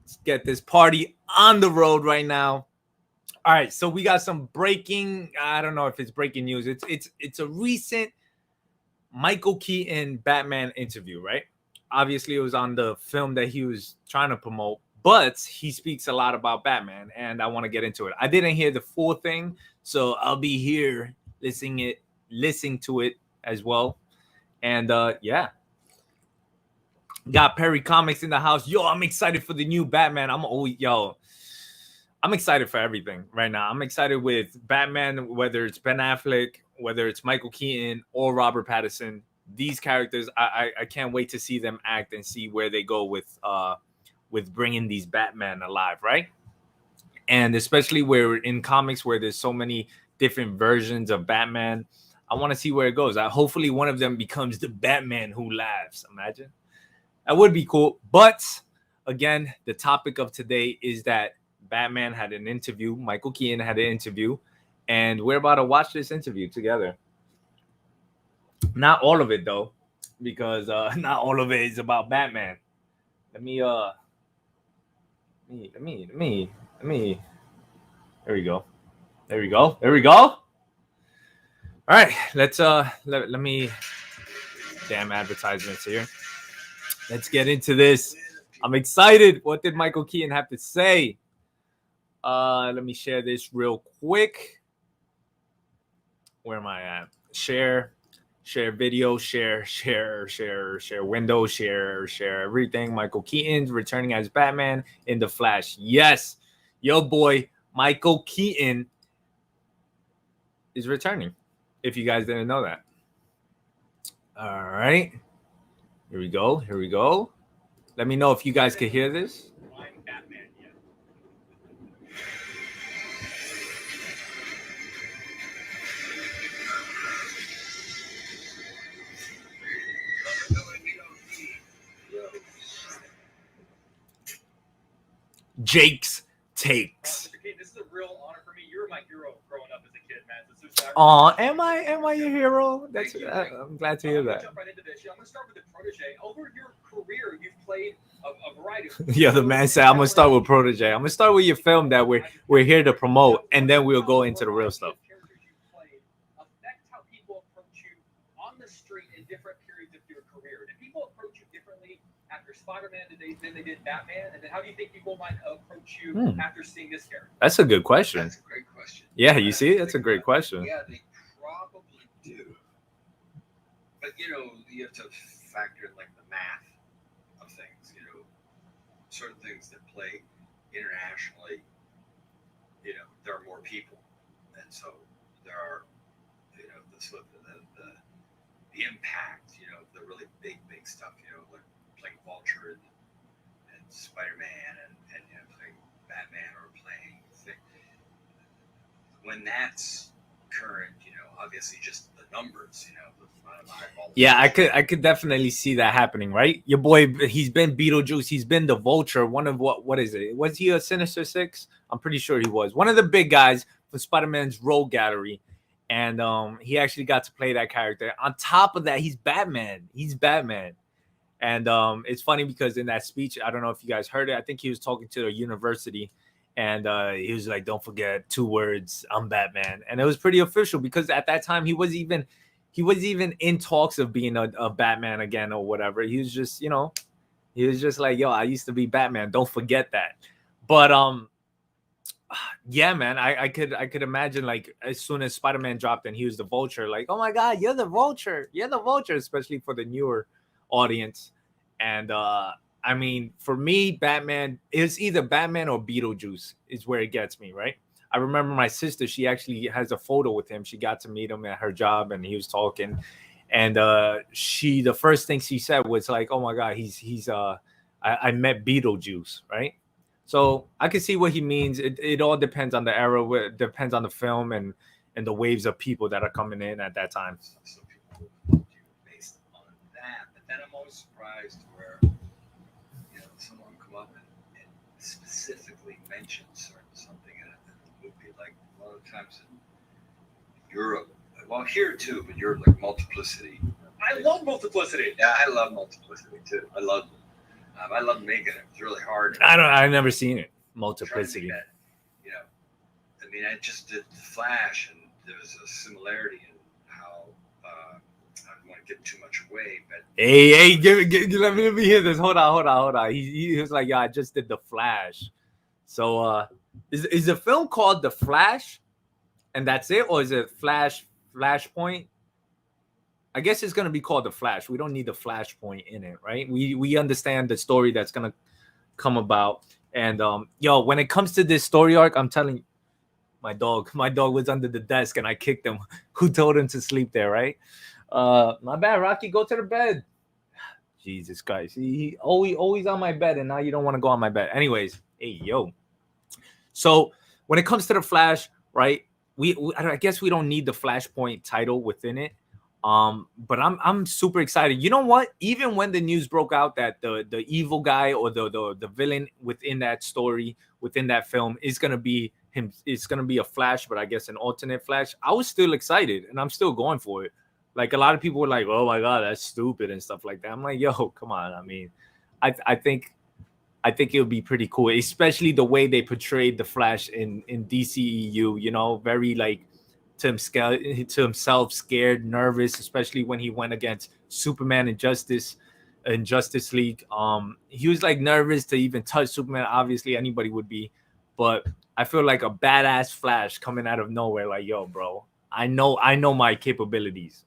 Let's get this party on the road right now. All right, so we got some breaking. I don't know if it's breaking news. It's a recent Michael Keaton Batman interview, right? Obviously, it was on the film that he was trying to promote, but he speaks a lot about Batman, and I want to get into it. I didn't hear the full thing, so I'll be here listening to it as well. And yeah, got Perry Comics in the house. Yo, I'm excited for the new Batman. I'm excited for everything right now. I'm excited with Batman, whether it's Ben Affleck, whether it's Michael Keaton or Robert Pattinson. These characters, I can't wait to see them act and see where they go with bringing these Batman alive, right? And especially where in comics where there's so many different versions of Batman, I want to see where it goes. Hopefully one of them becomes the Batman who laughs. Imagine. That would be cool. But again, the topic of today is that Batman had an interview. Michael Keaton had an interview. And we're about to watch this interview together. Not all of it, though, because not all of it is about Batman. Let me. There we go. All right, let's let me. Damn advertisements here. Let's get into this. I'm excited. What did Michael Keaton have to say? Let me share this real quick. Where am I at? Share video, share window, share everything. Michael Keaton's returning as Batman in The Flash. Yes, yo boy, Michael Keaton is returning. If you guys didn't know that. All right. Here we go. Let me know if you guys can hear this. I'm Batman, yeah. Jake's takes. This is a real honor for me. You were my hero growing up as a kid, man. Oh, am I your hero? I'm glad to hear that. Jump right into this. I'm gonna start with the protege. Over your career, you've played a variety of. Yeah, the man said, "I'm gonna start with protege. I'm gonna start with your film that we're here to promote, and then we'll go into the real stuff." Affect how people approach you on the street in different periods of your career. Did people approach you differently after Spider-Man than they did Batman? And then how do you think people might approach you after seeing this character? That's a good question. That's a great question. Yeah, you see, that's a great question. Yeah, they probably do. But, you have to factor in, like, the math of things, certain things that play internationally, there are more people. And so there are, the impact, the really big stuff, like playing Vulture and Spider-Man and playing Batman or playing thing. When that's current, obviously just the numbers, Yeah, I could definitely see that happening, right? Your boy, he's been Beetlejuice, he's been the Vulture, one of what is it? Was he a Sinister Six? I'm pretty sure he was. One of the big guys for Spider-Man's Rogue Gallery. And he actually got to play that character. On top of that, he's Batman. And it's funny because in that speech, I don't know if you guys heard it. I think he was talking to a university, and he was like, "Don't forget 2 words. I'm Batman." And it was pretty official because at that time he was even in talks of being a Batman again or whatever. He was just, he was just like, "Yo, I used to be Batman. Don't forget that." But yeah, man, I could imagine, like, as soon as Spider-Man dropped and he was the Vulture, like, oh my God, you're the Vulture, especially for the newer audience. And I mean, for me, Batman is either Batman or Beetlejuice is where it gets me, right? I remember my sister, she actually has a photo with him. She got to meet him at her job and he was talking. And the first thing she said was like, oh my God, I met Beetlejuice, right? So I can see what he means. It all depends on the era, it depends on the film and the waves of people that are coming in at that time. So people will do based on that. But then I'm always surprised where someone come up and specifically mention something in a movie. Like a lot of times in Europe, well, here too, but Europe, like multiplicity. I love multiplicity. Yeah, I love multiplicity too. I love I love making it. It was really hard. I've never seen it. Trying to Multiplicity. make that, you know, I mean, I just did the Flash, and there was a similarity in how I don't want to give too much away, but Hey, let me hear this. Hold on. He was like, yeah, I just did the Flash. So is the film called The Flash, and that's it, or is it Flashpoint? I guess it's gonna be called The Flash. We don't need the Flashpoint in it, right? We understand the story that's gonna come about. And yo, when it comes to this story arc, I'm telling you, my dog was under the desk and I kicked him. Who told him to sleep there, right? My bad, Rocky, go to the bed. Jesus Christ. He always on my bed, and now you don't want to go on my bed. Anyways, hey yo. So when it comes to the Flash, right? I guess we don't need the Flashpoint title within it. But I'm super excited. You know what? Even when the news broke out that the evil guy or the villain within that story, within that film, is gonna be him, it's gonna be a Flash, but I guess an alternate Flash. I was still excited, and I'm still going for it. Like a lot of people were like, "Oh my god, that's stupid" and stuff like that. I'm like, "Yo, come on." I mean, I think it would be pretty cool, especially the way they portrayed the Flash in DCEU. You know, very like to himself, scared, nervous, especially when he went against Superman and Justice League. He was like nervous to even touch Superman. Obviously, anybody would be, but I feel like a badass Flash coming out of nowhere. Like, yo, bro, I know my capabilities.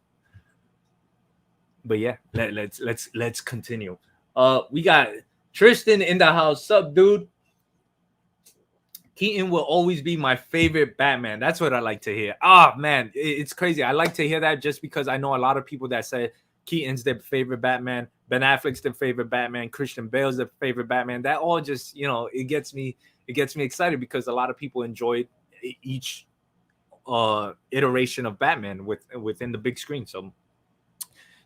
But yeah, let's continue. We got Tristan in the house. Sup, dude? Keaton will always be my favorite Batman. That's what I like to hear. Ah, man, it's crazy. I like to hear that just because I know a lot of people that say Keaton's their favorite Batman, Ben Affleck's their favorite Batman, Christian Bale's their favorite Batman. That all just, it gets me excited because a lot of people enjoyed each iteration of Batman within the big screen. So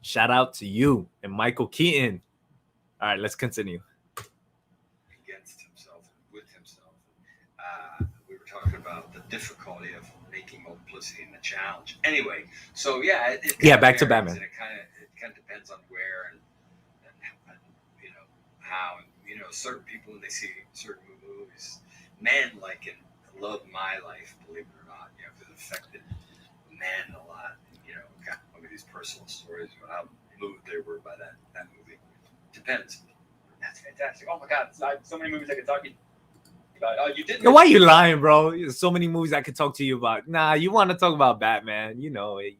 shout out to you and Michael Keaton. All right, let's continue. Against himself and with himself. We were talking about the difficulty of making multiplicity and the challenge. Anyway, so yeah, back to Batman. And it kind of depends on where and how, and certain people when they see certain movies, men like it, love My Life, believe it or not, because it affected men a lot. Got some of these personal stories about how moved they were by that movie. Depends. That's fantastic. Oh my God, so many movies I could talk to you about. You did. Why are you lying, bro? There's so many movies I could talk to you about. Nah, you want to talk about Batman? You know it.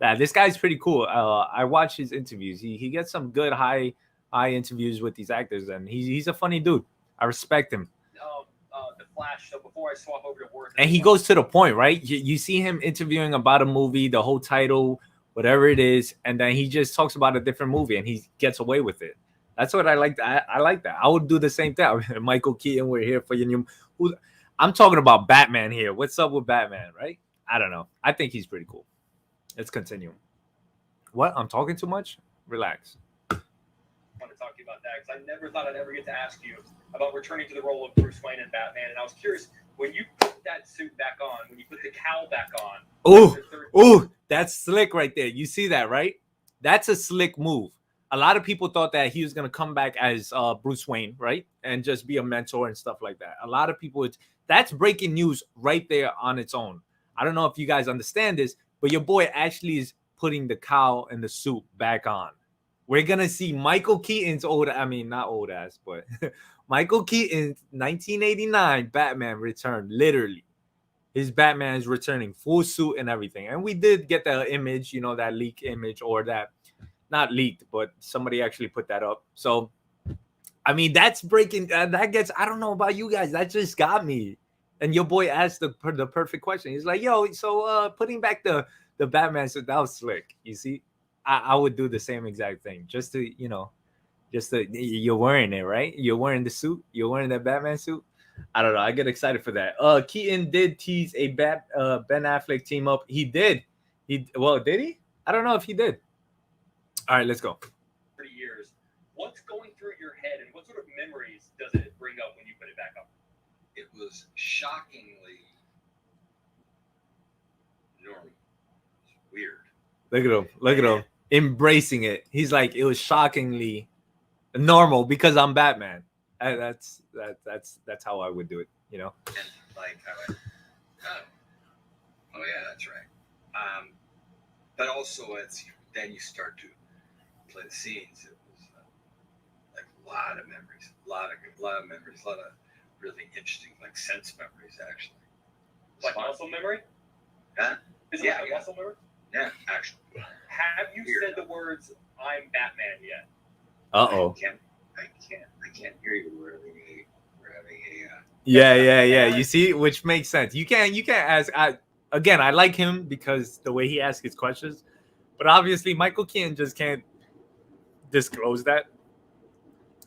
Nah, this guy's pretty cool. I watch his interviews. He gets some good high interviews with these actors, and he's a funny dude. I respect him. The Flash. So before I swap over to work, and he goes to the point, right? You see him interviewing about a movie, the whole title, whatever it is, and then he just talks about a different movie, and he gets away with it. That's what I like. I like that. I would do the same thing. Michael Keaton, we're here for you. I'm talking about Batman here. What's up with Batman, right? I don't know. I think he's pretty cool. Let's continue. What? I'm talking too much? Relax. I want to talk to you about that because I never thought I'd ever get to ask you about returning to the role of Bruce Wayne and Batman. And I was curious, when you put that suit back on, when you put the cowl back on. Oh, that's slick right there. You see that, right? That's a slick move. A lot of people thought that he was going to come back as Bruce Wayne, right? And just be a mentor and stuff like that. A lot of people, that's breaking news right there on its own. I don't know if you guys understand this, but your boy actually is putting the cowl and the suit back on. We're going to see Michael Keaton's not old ass, but Michael Keaton's 1989 Batman return, literally. His Batman is returning, full suit and everything. And we did get the image, that leak image, or that, not leaked, but somebody actually put that up. So, I mean, that's breaking, that gets, I don't know about you guys, that just got me. And your boy asked the perfect question. He's like, yo, so putting back the Batman suit, that was slick. You see, I would do the same exact thing just to, you're wearing it, right? You're wearing the suit. You're wearing that Batman suit. I don't know. I get excited for that. Keaton did tease a Ben Affleck team up. He did. Did he? I don't know if he did. All right, let's go. 30 years. What's going through your head, and what sort of memories does it bring up when you put it back up? It was shockingly normal. It's weird. Look at him. Embracing it. He's like, it was shockingly normal because I'm Batman. And that's how I would do it. And like I went, oh yeah, that's right. But also then you start to play the scenes. It was like a lot of memories, a lot of memories, a lot of really interesting like sense memories actually. Like muscle memory? Huh? Is it like muscle memory? Yeah, actually. Have you said the words "I'm Batman" yet? Uh-oh. I can't hear you. We're having a Yeah. You see, which makes sense. You can't ask. I like him because the way he asks his questions, but obviously Michael Keaton just can't disclose that.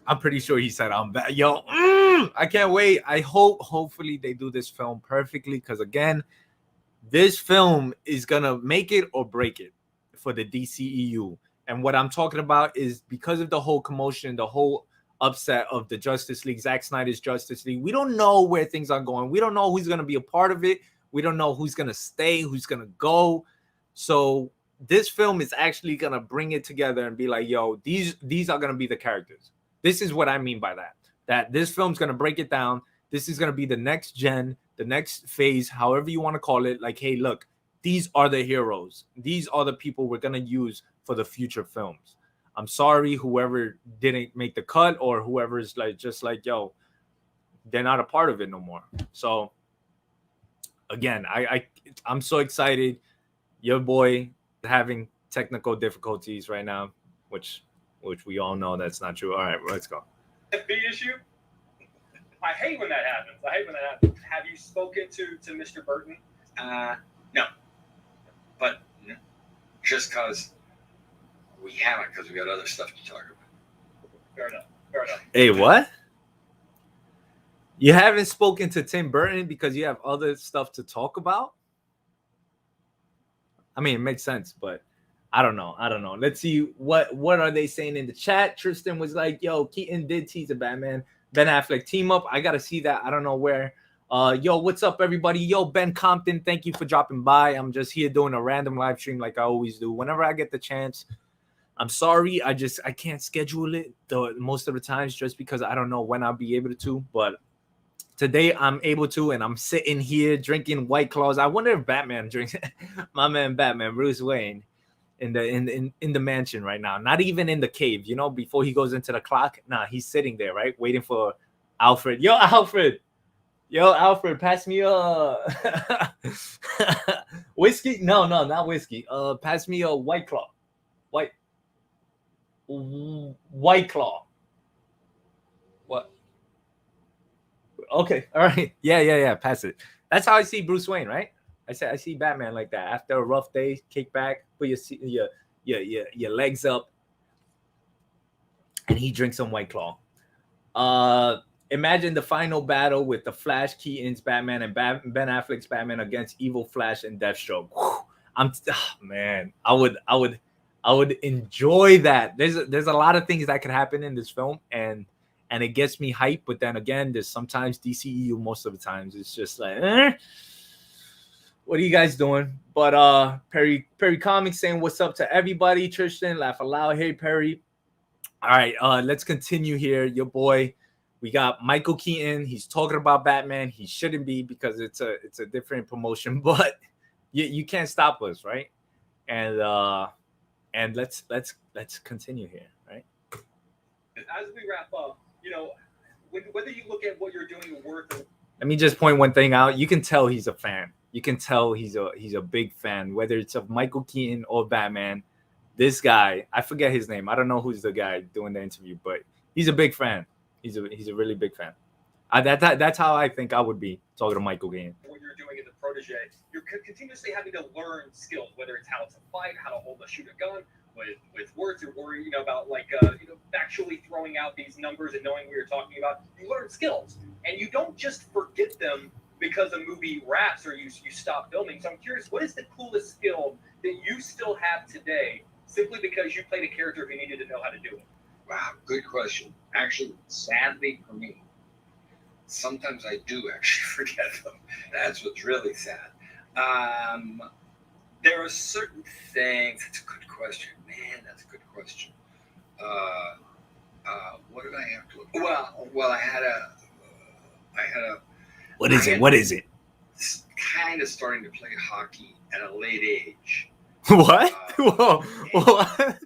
I'm pretty sure he said I'm bad. Yo, I can't wait. Hopefully they do this film perfectly because again, this film is gonna make it or break it for the DCEU. And what I'm talking about is because of the whole commotion, the whole upset of the Justice League, Zack Snyder's Justice League. We don't know where things are going. We don't know who's gonna be a part of it. We don't know who's gonna stay, who's gonna go. So this film is actually gonna bring it together and be like, yo, these are gonna be the characters. This is what I mean by that. That this film's gonna break it down. This is gonna be the next gen, the next phase, however you want to call it. Like, hey, look, these are the heroes. These are the people we're gonna use for the future films. I'm sorry, whoever didn't make the cut or whoever's like just like, yo, they're not a part of it no more. So again, I'm so excited. Your boy having technical difficulties right now, which we all know that's not true. All right, let's go. FB issue? I hate when that happens. Have you spoken to Mr. Burton? No. But just because we haven't, because we got other stuff to talk about. Fair enough. Hey, what? You haven't spoken to Tim Burton because you have other stuff to talk about? I mean, it makes sense, but I don't know. Let's see what are they saying in the chat. Tristan was like, yo, Keaton did tease a Batman Ben Affleck team up. I gotta see that. I don't know where. Yo, what's up, everybody? Yo, Ben Compton, thank you for dropping by. I'm just here doing a random live stream like I always do. Whenever I get the chance. I'm sorry, I can't schedule it most of the times just because I don't know when I'll be able to. But today I'm able to, and I'm sitting here drinking White Claws. I wonder if Batman drinks. My man Batman, Bruce Wayne, in the mansion right now. Not even in the cave, you know, before he goes into the clock. Nah, he's sitting there, right, waiting for Alfred. Yo, Alfred, pass me a whiskey. No, not whiskey. Pass me a White Claw. White Claw. What? Okay, all right. Yeah. Pass it. That's how I see Bruce Wayne, right? I see Batman like that. After a rough day, kick back, put your legs up, and he drinks some White Claw. Imagine the final battle with the Flash, Keaton's Batman, and Ben Affleck's Batman against Evil Flash and Deathstroke. Man, I would enjoy that. There's a lot of things that could happen in this film, and it gets me hyped. But then again, there's sometimes DCEU. Most of the times, it's just like, what are you guys doing? But Perry Comics saying what's up to everybody. Tristan, laugh aloud. Hey Perry. All right, let's continue here. Your boy, we got Michael Keaton. He's talking about Batman. He shouldn't be because it's a different promotion, but you can't stop us, right? And let's continue here, right? As we wrap up, you know, whether you look at what you're doing worth. Let me just point one thing out. You can tell he's a fan. You can tell he's a big fan, whether it's of Michael Keaton or Batman. This guy, I forget his name. I don't know who's the guy doing the interview, but he's a big fan. He's a really big fan. That's how I think I would be talking to Michael Keaton. What you're doing in the protege, you're continuously having to learn skills, whether it's how to fight, how to shoot a gun with words, or you know about like actually throwing out these numbers and knowing what you're talking about. You learn skills, and you don't just forget them because a movie wraps or you stop filming. So I'm curious, what is the coolest skill that you still have today, simply because you played a character who needed to know how to do it? Wow, good question. Actually, sadly for me, sometimes I do actually forget them. That's what's really sad. There are certain things. That's a good question, man. That's a good question. What did I have to look? Well, I had a. What is it? What is it? Kind of starting to play hockey at a late age. What? Whoa. What?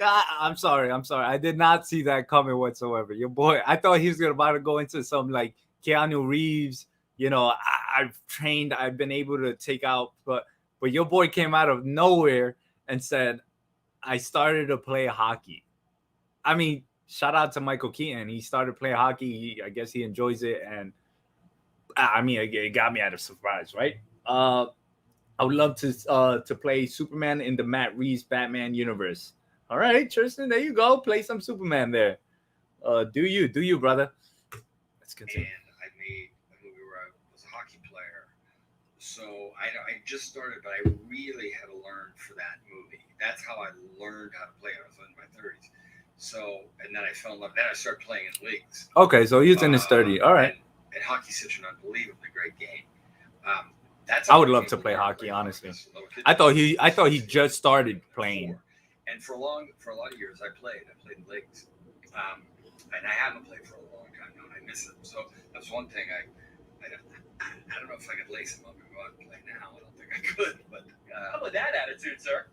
I'm sorry. I did not see that coming whatsoever. Your boy, I thought he was about to go into some like Keanu Reeves. You know, I've trained, I've been able to take out, but your boy came out of nowhere and said, I started to play hockey. I mean, shout out to Michael Keaton. He started playing hockey. I guess he enjoys it. And I mean, it got me out of surprise, right? I would love to play Superman in the Matt Reeves Batman universe. All right, Tristan, there you go. Play some Superman there. Do you, brother? Let's continue. And I made a movie where I was a hockey player. So I just started, but I really had to learn for that movie. That's how I learned how to play. I was in my 30s. So, and then I fell in love. Then I started playing in leagues. Okay, so he's in his 30s. All right. And hockey's such an unbelievably great game. I would love to play hocky, honestly. I thought he just started playing. And for a lot of years, I played in leagues, and I haven't played for a long time now, and I miss it. So that's one thing I don't know if I could lace him up and go out and play now. I don't think I could, but Not with that attitude, sir.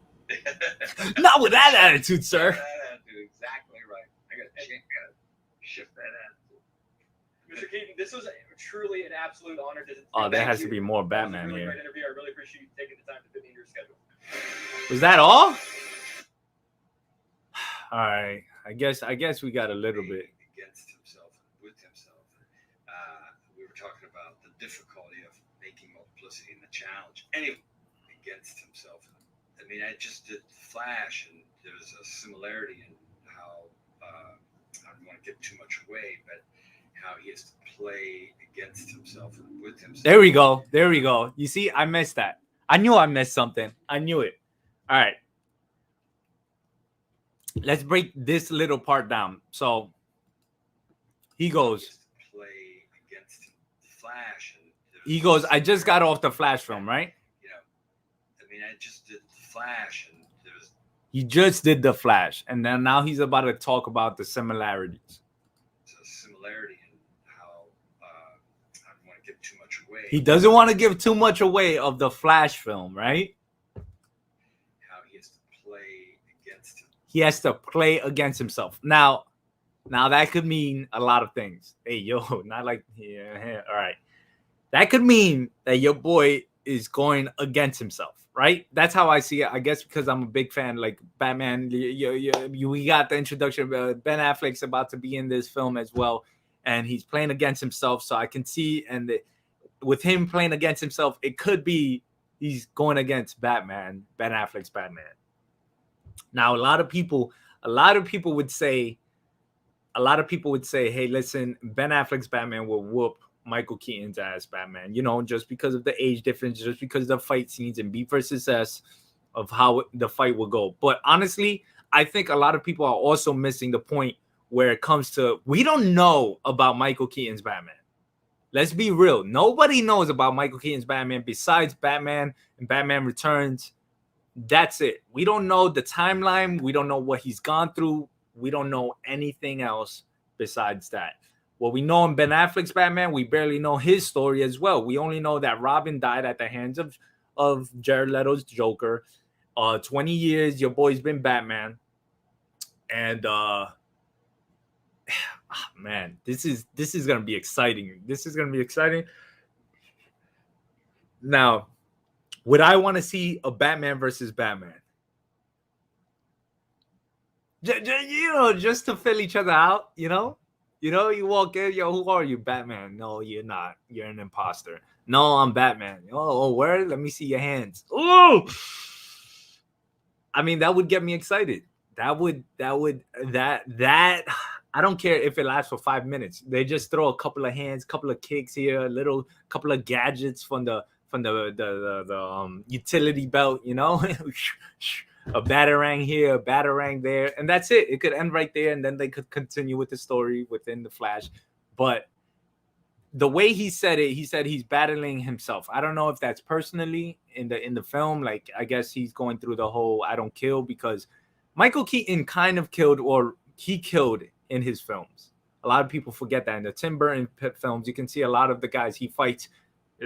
Not with that attitude, sir. That attitude, exactly right. I got to shift that attitude. Mr. Keaton, this was truly an absolute honor. There has to be more Batman really here. Great interview. I really appreciate you taking the time to fit me in your schedule. Was that all? All right. I guess we got a little bit. Against himself and with himself. We were talking about the difficulty of making multiplicity in the challenge. Anyway, against himself. I mean, I just did Flash, and there was a similarity in how I don't want to give too much away, but how he has to play against himself and with himself. There we go. You see, I missed that. I knew I missed something. I knew it. All right. Let's break this little part down. So he goes. Play against Flash. He goes, I just got off the Flash film, right? You know, I mean, I just did Flash, and there was. He just did the Flash, and then now he's about to talk about the similarities. It's a similarity in how I don't want to give too much away. He doesn't want to give too much away of the Flash film, right? He has to play against himself. Now that could mean a lot of things. Hey, yo, not like, yeah, all right. That could mean that your boy is going against himself, right? That's how I see it. I guess because I'm a big fan, like Batman. We got the introduction. Ben Affleck's about to be in this film as well, and he's playing against himself. So I can see, and with him playing against himself, it could be he's going against Batman, Ben Affleck's Batman. Now, a lot of people would say, hey, listen, Ben Affleck's Batman will whoop Michael Keaton's ass Batman, just because of the age difference, just because of the fight scenes and B versus S of how the fight will go. But honestly, I think a lot of people are also missing the point where it comes to, we don't know about Michael Keaton's Batman. Let's be real. Nobody knows about Michael Keaton's Batman besides Batman and Batman Returns. That's it. We don't know the timeline. We don't know what he's gone through. We don't know anything else besides that. What we know in Ben Affleck's Batman, we barely know his story as well. We only know that Robin died at the hands of Jared Leto's Joker. 20 years, your boy's been Batman. And man, this is gonna be exciting. This is gonna be exciting. Now, would I want to see a Batman versus Batman? Just to fill each other out, you walk in, who are you, Batman? No, you're not. You're an imposter. No, I'm Batman. Oh, where? Let me see your hands. Oh, I mean, that would get me excited. That I don't care if it lasts for 5 minutes. They just throw a couple of hands, couple of kicks here, couple of gadgets from the utility belt, a batarang here, a batarang there, and that's it. It could end right there, and then they could continue with the story within the Flash. But the way he said it, he said he's battling himself. I don't know if that's personally in the film. Like, I guess he's going through the whole I don't kill, because Michael Keaton kind of killed, or he killed in his films. A lot of people forget that in the Tim Burton films, you can see a lot of the guys he fights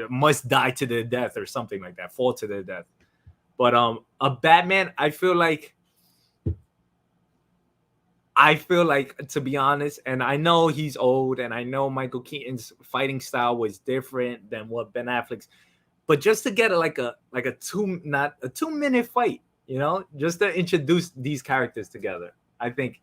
must die to their death or something like that, fall to their death. But a Batman, I feel like, to be honest, and I know he's old, and I know Michael Keaton's fighting style was different than what Ben Affleck's, but just to get like a 2-minute fight, just to introduce these characters together, I think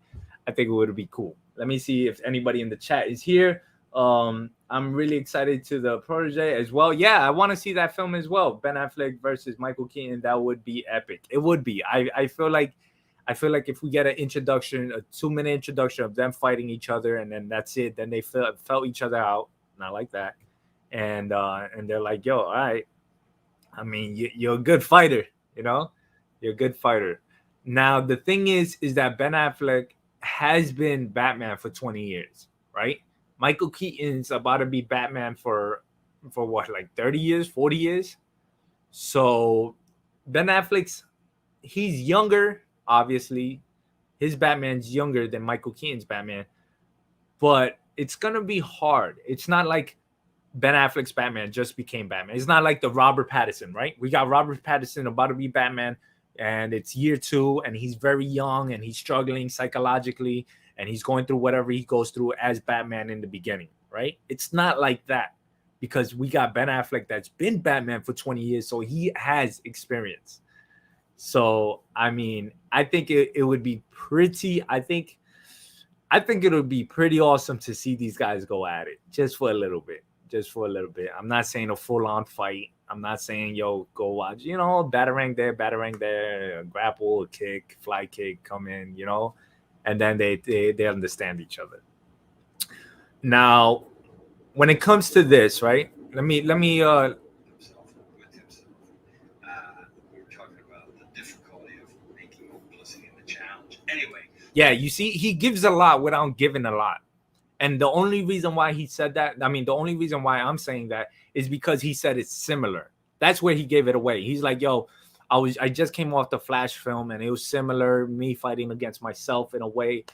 it would be cool. Let me see if anybody in the chat is here. I'm really excited to the Protege as well. Yeah, I want to see that film as well. Ben Affleck versus Michael Keaton. That would be epic. It would be. I feel like if we get an introduction, a 2-minute introduction of them fighting each other, and then that's it. Then they felt each other out. Not like that. And they're like, yo, all right. I mean, you're a good fighter, You're a good fighter. Now, the thing is that Ben Affleck has been Batman for 20 years, right? Michael Keaton's about to be Batman for what, like 30 years, 40 years? So Ben Affleck's, he's younger, obviously. His Batman's younger than Michael Keaton's Batman. But it's going to be hard. It's not like Ben Affleck's Batman just became Batman. It's not like the Robert Pattinson, right? We got Robert Pattinson about to be Batman, and it's year 2, and he's very young, and he's struggling psychologically, and he's going through whatever he goes through as Batman in the beginning, right? It's not like that, because we got Ben Affleck that's been Batman for 20 years, so he has experience. So, I mean, I think it would be pretty, I think it would be pretty awesome to see these guys go at it just for a little bit. I'm not saying a full-on fight. I'm not saying, yo, go watch, batarang there, grapple, kick, fly kick, come in, and then they understand each other. Now, when it comes to this, right? Let me. We were talking about the difficulty of making publicity in the challenge. Anyway. Yeah, you see, he gives a lot without giving a lot. And the only reason why he said that, the only reason why I'm saying that is because he said it's similar. That's where he gave it away. He's like, yo, I just came off the Flash film, and it was similar, me fighting against myself in a way.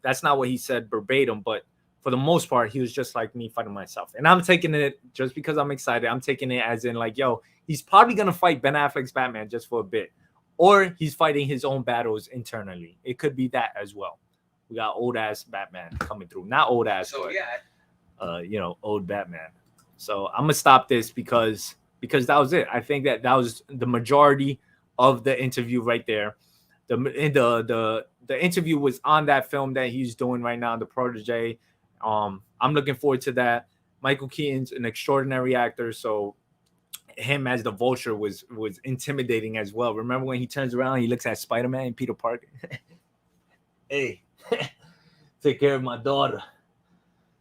That's not what he said verbatim, but for the most part, he was just like me fighting myself. And I'm taking it, just because I'm excited, I'm taking it as in like, yo, he's probably going to fight Ben Affleck's Batman just for a bit. Or he's fighting his own battles internally. It could be that as well. We got old ass Batman coming through. Not old ass, so, but old Batman. So I'm gonna stop this because that was it. I think that was the majority of the interview right there. The interview was on that film that he's doing right now, The Protege. I'm looking forward to that. Michael Keaton's an extraordinary actor, so him as the Vulture was intimidating as well. Remember when he turns around, he looks at Spider-Man and Peter Parker. Hey, take care of my daughter.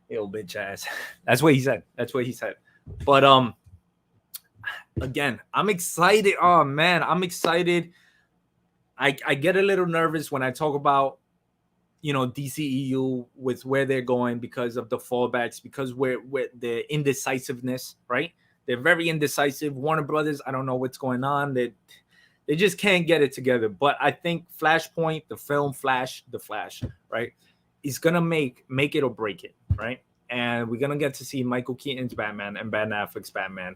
Yo, bitch ass. That's what he said. But again, I'm excited. Oh man, I'm excited. I get a little nervous when I talk about DCEU with where they're going because of the fallbacks, because we're the indecisiveness, right? They're very indecisive. Warner Brothers, I don't know what's going on. They just can't get it together. But I think Flashpoint, the film Flash, right, is gonna make it or break it, right? And we're gonna get to see Michael Keaton's Batman and Ben Affleck's Batman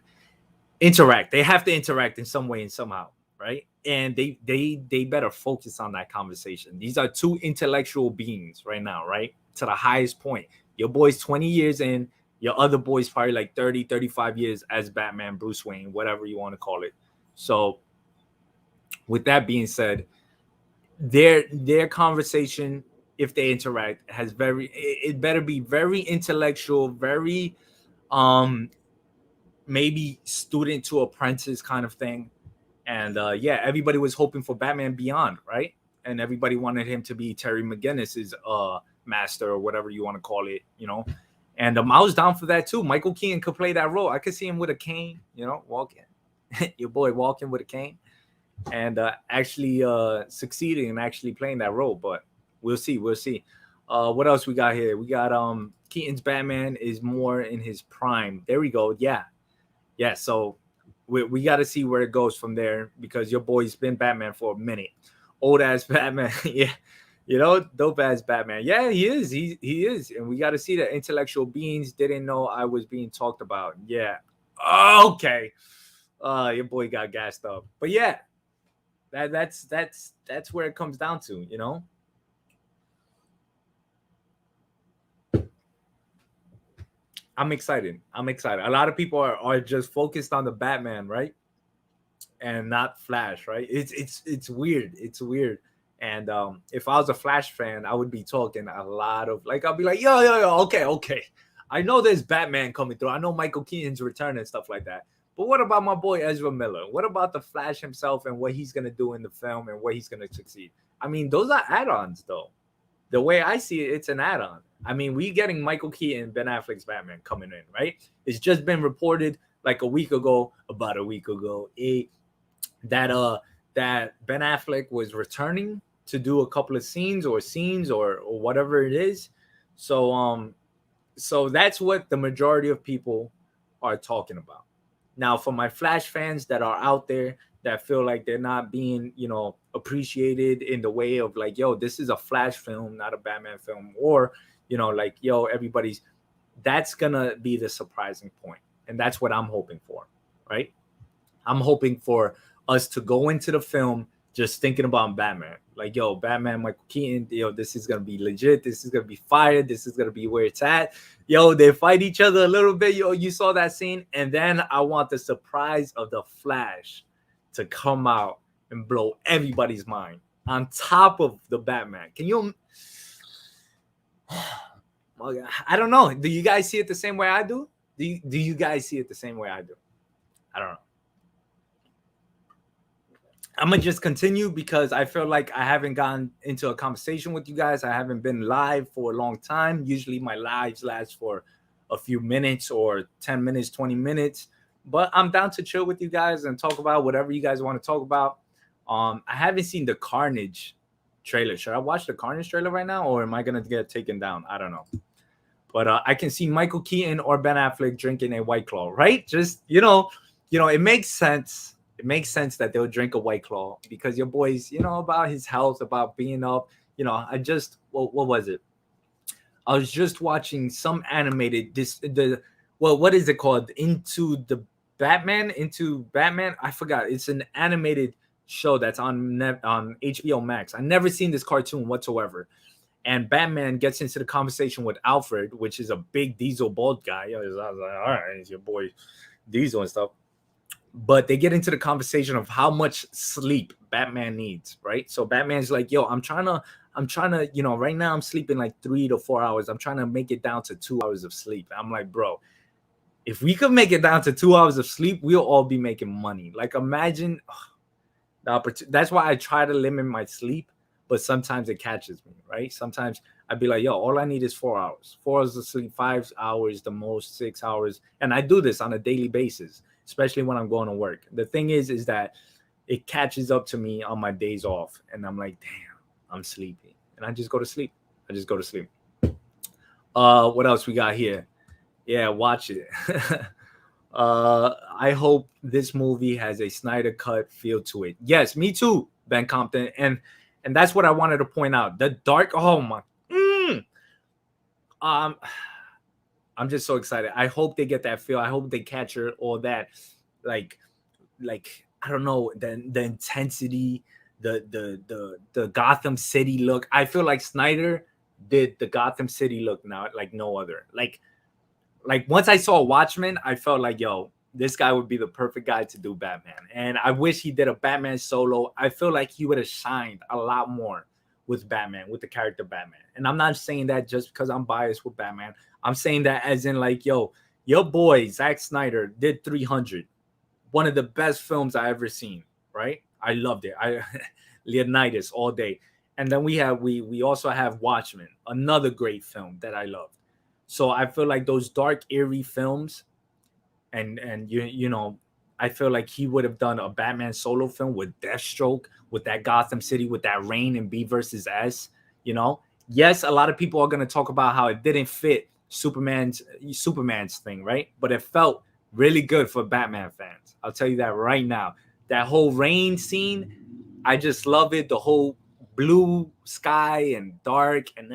interact. They have to interact in some way and somehow, right? And they better focus on that conversation. These are two intellectual beings right now, right? To the highest point. Your boy's 20 years in, your other boy's probably like 30, 35 years as Batman, Bruce Wayne, whatever you want to call it. So with that being said, their conversation, if they interact, it better be very intellectual, very maybe student to apprentice kind of thing. And everybody was hoping for Batman Beyond, right? And everybody wanted him to be Terry McGinnis's master or whatever you want to call it, And I was down for that too. Michael Keaton could play that role. I could see him with a cane, walking. Your boy walking with a cane. And actually succeeding and actually playing that role. But we'll see. What else we got here? We got Keaton's Batman is more in his prime. There we go. Yeah. So we got to see where it goes from there, because your boy's been Batman for a minute. Old ass Batman. Yeah. You know, dope ass Batman. Yeah, he is. He is, and we got to see that intellectual beings didn't know I was being talked about. Yeah. Okay. Your boy got gassed up, but yeah, that's where it comes down to. You know. I'm excited. I'm excited. A lot of people are just focused on the Batman, right? And not Flash, right? It's weird. It's weird. And if I was a Flash fan, I would be talking a lot of like I'll be like, yo, okay, okay. I know there's Batman coming through. I know Michael Keaton's return and stuff like that. But what about my boy Ezra Miller? What about the Flash himself and what he's gonna do in the film and what he's gonna succeed? I mean, those are add-ons though. The way I see it, it's an add-on. I mean, we getting Michael Keaton, Ben Affleck's Batman coming in, right? It's just been reported like about a week ago, that Ben Affleck was returning to do a couple of scenes or whatever it is. So that's what the majority of people are talking about. Now, for my Flash fans that are out there that feel like they're not being, appreciated in the way of like, yo, this is a Flash film, not a Batman film, or like, yo, that's gonna be the surprising point, and that's what I'm hoping for, right? I'm hoping for us to go into the film just thinking about Batman. Like, yo, Batman, Michael Keaton, this is going to be legit. This is going to be fire. This is going to be where it's at. Yo, they fight each other a little bit. Yo, you saw that scene. And then I want the surprise of the Flash to come out and blow everybody's mind on top of the Batman. Can you... I don't know. Do you guys see it the same way I do? Do you guys see it the same way I do? I don't know. I'm gonna just continue because I feel like I haven't gotten into a conversation with you guys. I haven't been live for a long time. Usually my lives last for a few minutes or 10 minutes, 20 minutes. But I'm down to chill with you guys and talk about whatever you guys want to talk about. I haven't seen the Carnage trailer. Should I watch the Carnage trailer right now, or am I gonna get taken down? I don't know. But I can see Michael Keaton or Ben Affleck drinking a White Claw, right? Just it makes sense. It makes sense that they'll drink a White Claw because your boy's, about his health, about being up. What was it? I was just watching some animated what is it called? Into Batman. I forgot. It's an animated show that's on HBO Max. I never seen this cartoon whatsoever. And Batman gets into the conversation with Alfred, which is a big Diesel bald guy. I was like, all right, it's your boy Diesel and stuff. But they get into the conversation of how much sleep Batman needs, right? So Batman's like, yo, I'm trying to, right now I'm sleeping like 3 to 4 hours. I'm trying to make it down to 2 hours of sleep. I'm like, bro, if we could make it down to 2 hours of sleep, we'll all be making money. Like, imagine the opportunity. That's why I try to limit my sleep, but sometimes it catches me, right? Sometimes I'd be like, yo, all I need is 4 hours. 4 hours of sleep, 5 hours, the most 6 hours. And I do this on a daily basis, especially when I'm going to work. The thing is that it catches up to me on my days off. And I'm like, damn, I'm sleepy. And I just go to sleep. What else we got here? Yeah, watch it. I hope this movie has a Snyder Cut feel to it. Yes, me too, Ben Compton. And that's what I wanted to point out. The dark, oh my. I'm just so excited. I hope they get that feel. I hope they capture all that, like I don't know, the intensity, the Gotham City look. I feel like Snyder did the Gotham City look now like no other. Like once I saw Watchmen, I felt like, yo, this guy would be the perfect guy to do Batman. And I wish he did a Batman solo. I feel like he would have shined a lot more with Batman, with the character Batman. And I'm not saying that just because I'm biased with Batman. I'm saying that as in like, yo, your boy Zack Snyder did 300, one of the best films I ever seen, right? I loved it. Leonidas all day. And then we also have Watchmen, another great film that I loved. So I feel like those dark, eerie films, and I feel like he would have done a Batman solo film with Deathstroke, with that Gotham City, with that rain and B versus S. Yes, a lot of people are going to talk about how it didn't fit Superman's thing, right? But it felt really good for Batman fans. I'll tell you that right now. That whole rain scene, I just love it. The whole blue sky and dark and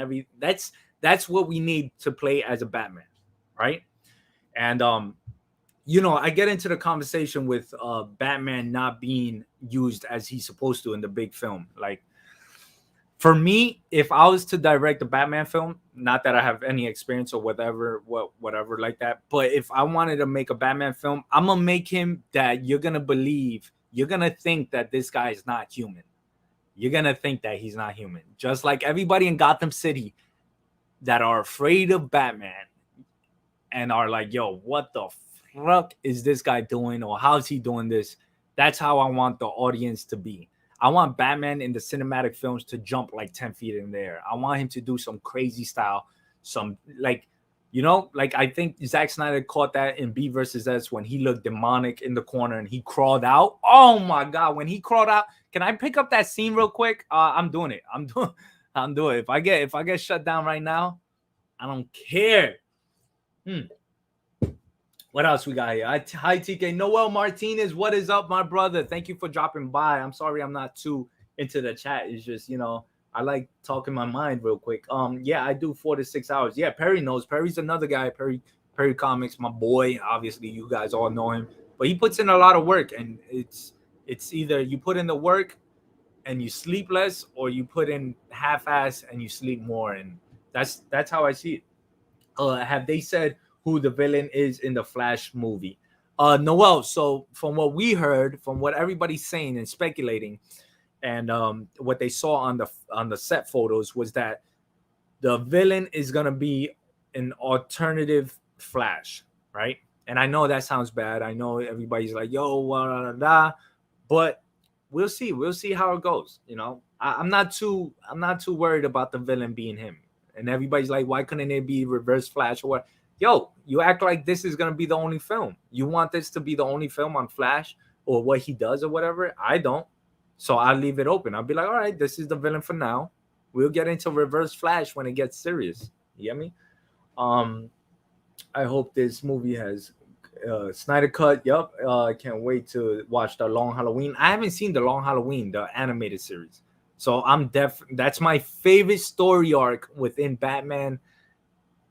that's what we need to play as a Batman, right? And I get into the conversation with Batman not being used as he's supposed to in the big film. Like, for me, if I was to direct a Batman film, not that I have any experience or whatever like that, but if I wanted to make a Batman film, I'm gonna make him that you're gonna think that this guy is not human. You're gonna think that he's not human. Just like everybody in Gotham City that are afraid of Batman and are like, yo, what the fuck is this guy doing? Or how's he doing this? That's how I want the audience to be. I want Batman in the cinematic films to jump like 10 feet in the air. I want him to do some crazy style, some like I think Zack Snyder caught that in B versus S when he looked demonic in the corner and he crawled out. Oh my God, when he crawled out, can I pick up that scene real quick? I'm doing it. I'm doing it. If I get shut down right now, I don't care. What else we got here? Hi, TK. Noel Martinez, what is up, my brother? Thank you for dropping by. I'm sorry I'm not too into the chat. It's just, I like talking my mind real quick. Yeah, I do 4 to 6 hours. Yeah, Perry knows. Perry's another guy. Perry Comics, my boy. Obviously, you guys all know him. But he puts in a lot of work, and it's either you put in the work and you sleep less, or you put in half-ass and you sleep more. And that's how I see it. Have they said who the villain is in the Flash movie? Noel, so from what we heard, from what everybody's saying and speculating, and what they saw on the set photos was that the villain is gonna be an alternative Flash, right? And I know that sounds bad. I know everybody's like, yo, but we'll see. We'll see how it goes. I'm not too worried about the villain being him. And everybody's like, why couldn't it be Reverse Flash or what? Yo, you act like this is going to be the only film. You want this to be the only film on Flash or what he does or whatever? I don't. So I'll leave it open. I'll be like, all right, this is the villain for now. We'll get into Reverse Flash when it gets serious. You get me? I hope this movie has Snyder Cut. Yep. I can't wait to watch The Long Halloween. I haven't seen The Long Halloween, the animated series. So that's my favorite story arc within Batman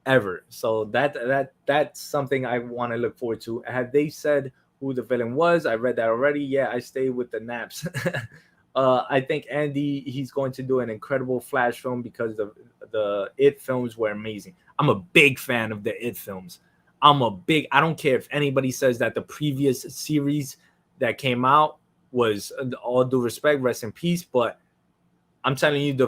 ever. So that's something I want to look forward to. Have they said who the villain was? I read that already. Yeah, I stay with the naps. I think Andy, he's going to do an incredible Flash film because the It films were amazing. I'm a big fan of the It films. I don't care if anybody says that the previous series that came out was, all due respect, rest in peace, but I'm telling you, the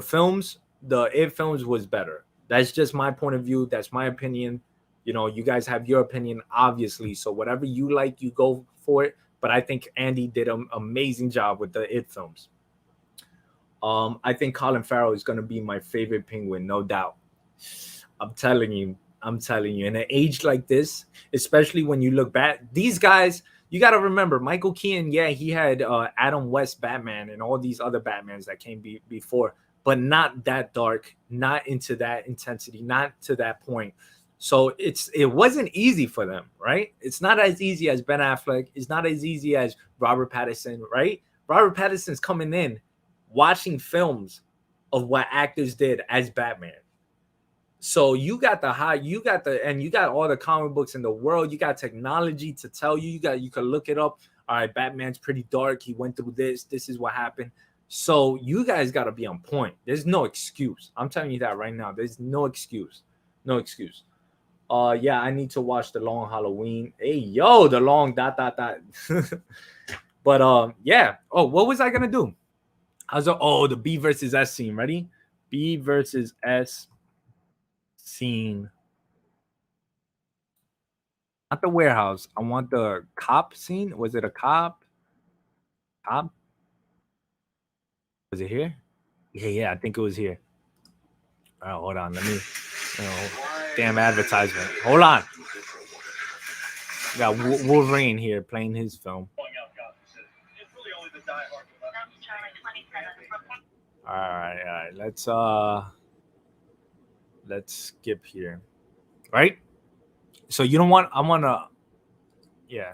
It films was better. That's just my point of view. That's my opinion. You guys have your opinion, obviously. So whatever you like, you go for it. But I think Andy did an amazing job with the It films. I think Colin Farrell is going to be my favorite Penguin, no doubt. I'm telling you. In an age like this, especially when you look back, these guys, you got to remember, Michael Keaton, yeah, he had Adam West Batman and all these other Batmans that came before, but not that dark, not into that intensity, not to that point. So it wasn't easy for them, right? It's not as easy as Ben Affleck. It's not as easy as Robert Pattinson, right? Robert Pattinson's coming in, watching films of what actors did as Batman. So you got and you got all the comic books in the world. You got technology to tell you. You can look it up. All right, Batman's pretty dark. He went through this. This is what happened. So you guys got to be on point. There's no excuse. I'm telling you that right now. There's no excuse. No excuse. Yeah, I need to watch The Long Halloween. Hey, yo, the long ... But yeah. Oh, what was I gonna do? The B versus S scene. Ready? B versus S scene. Not the warehouse. I want the cop scene. Was it a cop? Cop? Was it here? Yeah, I think it was here. Oh, hold on. Let me. Damn advertisement. Hold on. We got Wolverine here playing his film. All right. Let's skip here. Right? So you don't want. I want to. Yeah.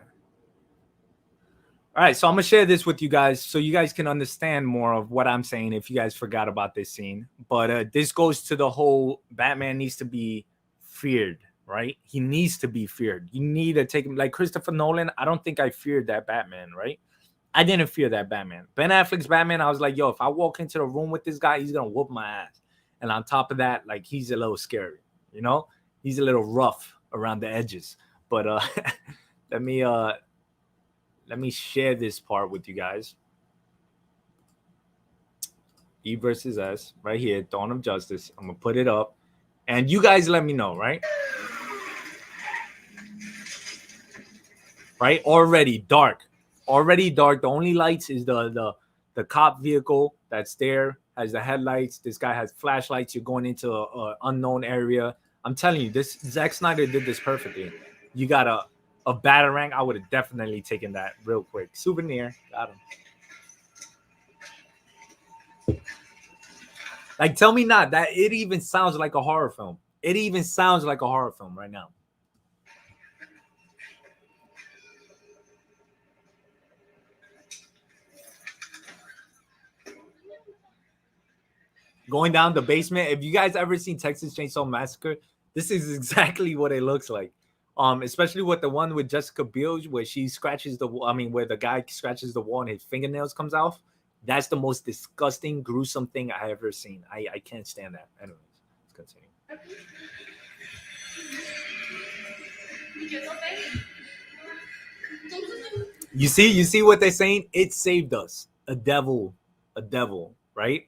All right, so I'm gonna share this with you guys so you guys can understand more of what I'm saying if you guys forgot about this scene. But this goes to the whole Batman needs to be feared, right? He needs to be feared. You need to take him like Christopher Nolan. I don't think I feared that Batman, right? I didn't fear that Batman. Ben Affleck's Batman, I was like, yo, if I walk into the room with this guy, he's gonna whoop my ass. And on top of that, like he's a little scary, you know? He's a little rough around the edges. But let me share this part with you guys. E versus S right here, Dawn of Justice. I'm gonna put it up, and you guys let me know, right? Right, already dark. The only lights is the cop vehicle that's there, has the headlights. This guy has flashlights. You're going into a unknown area. I'm telling you, this Zack Snyder did this perfectly. You got a Batarang. I would have definitely taken that real quick. Souvenir, got him. Like, tell me not that it even sounds like a horror film. It even sounds like a horror film right now. Going down the basement. If you guys ever seen Texas Chainsaw Massacre, this is exactly what it looks like. Especially with the one with Jessica Biel, where she scratches where the guy scratches the wall and his fingernails comes off. That's the most disgusting, gruesome thing I ever seen. I can't stand that. Anyways, let's continue. You see what they're saying? It saved us. A devil, right?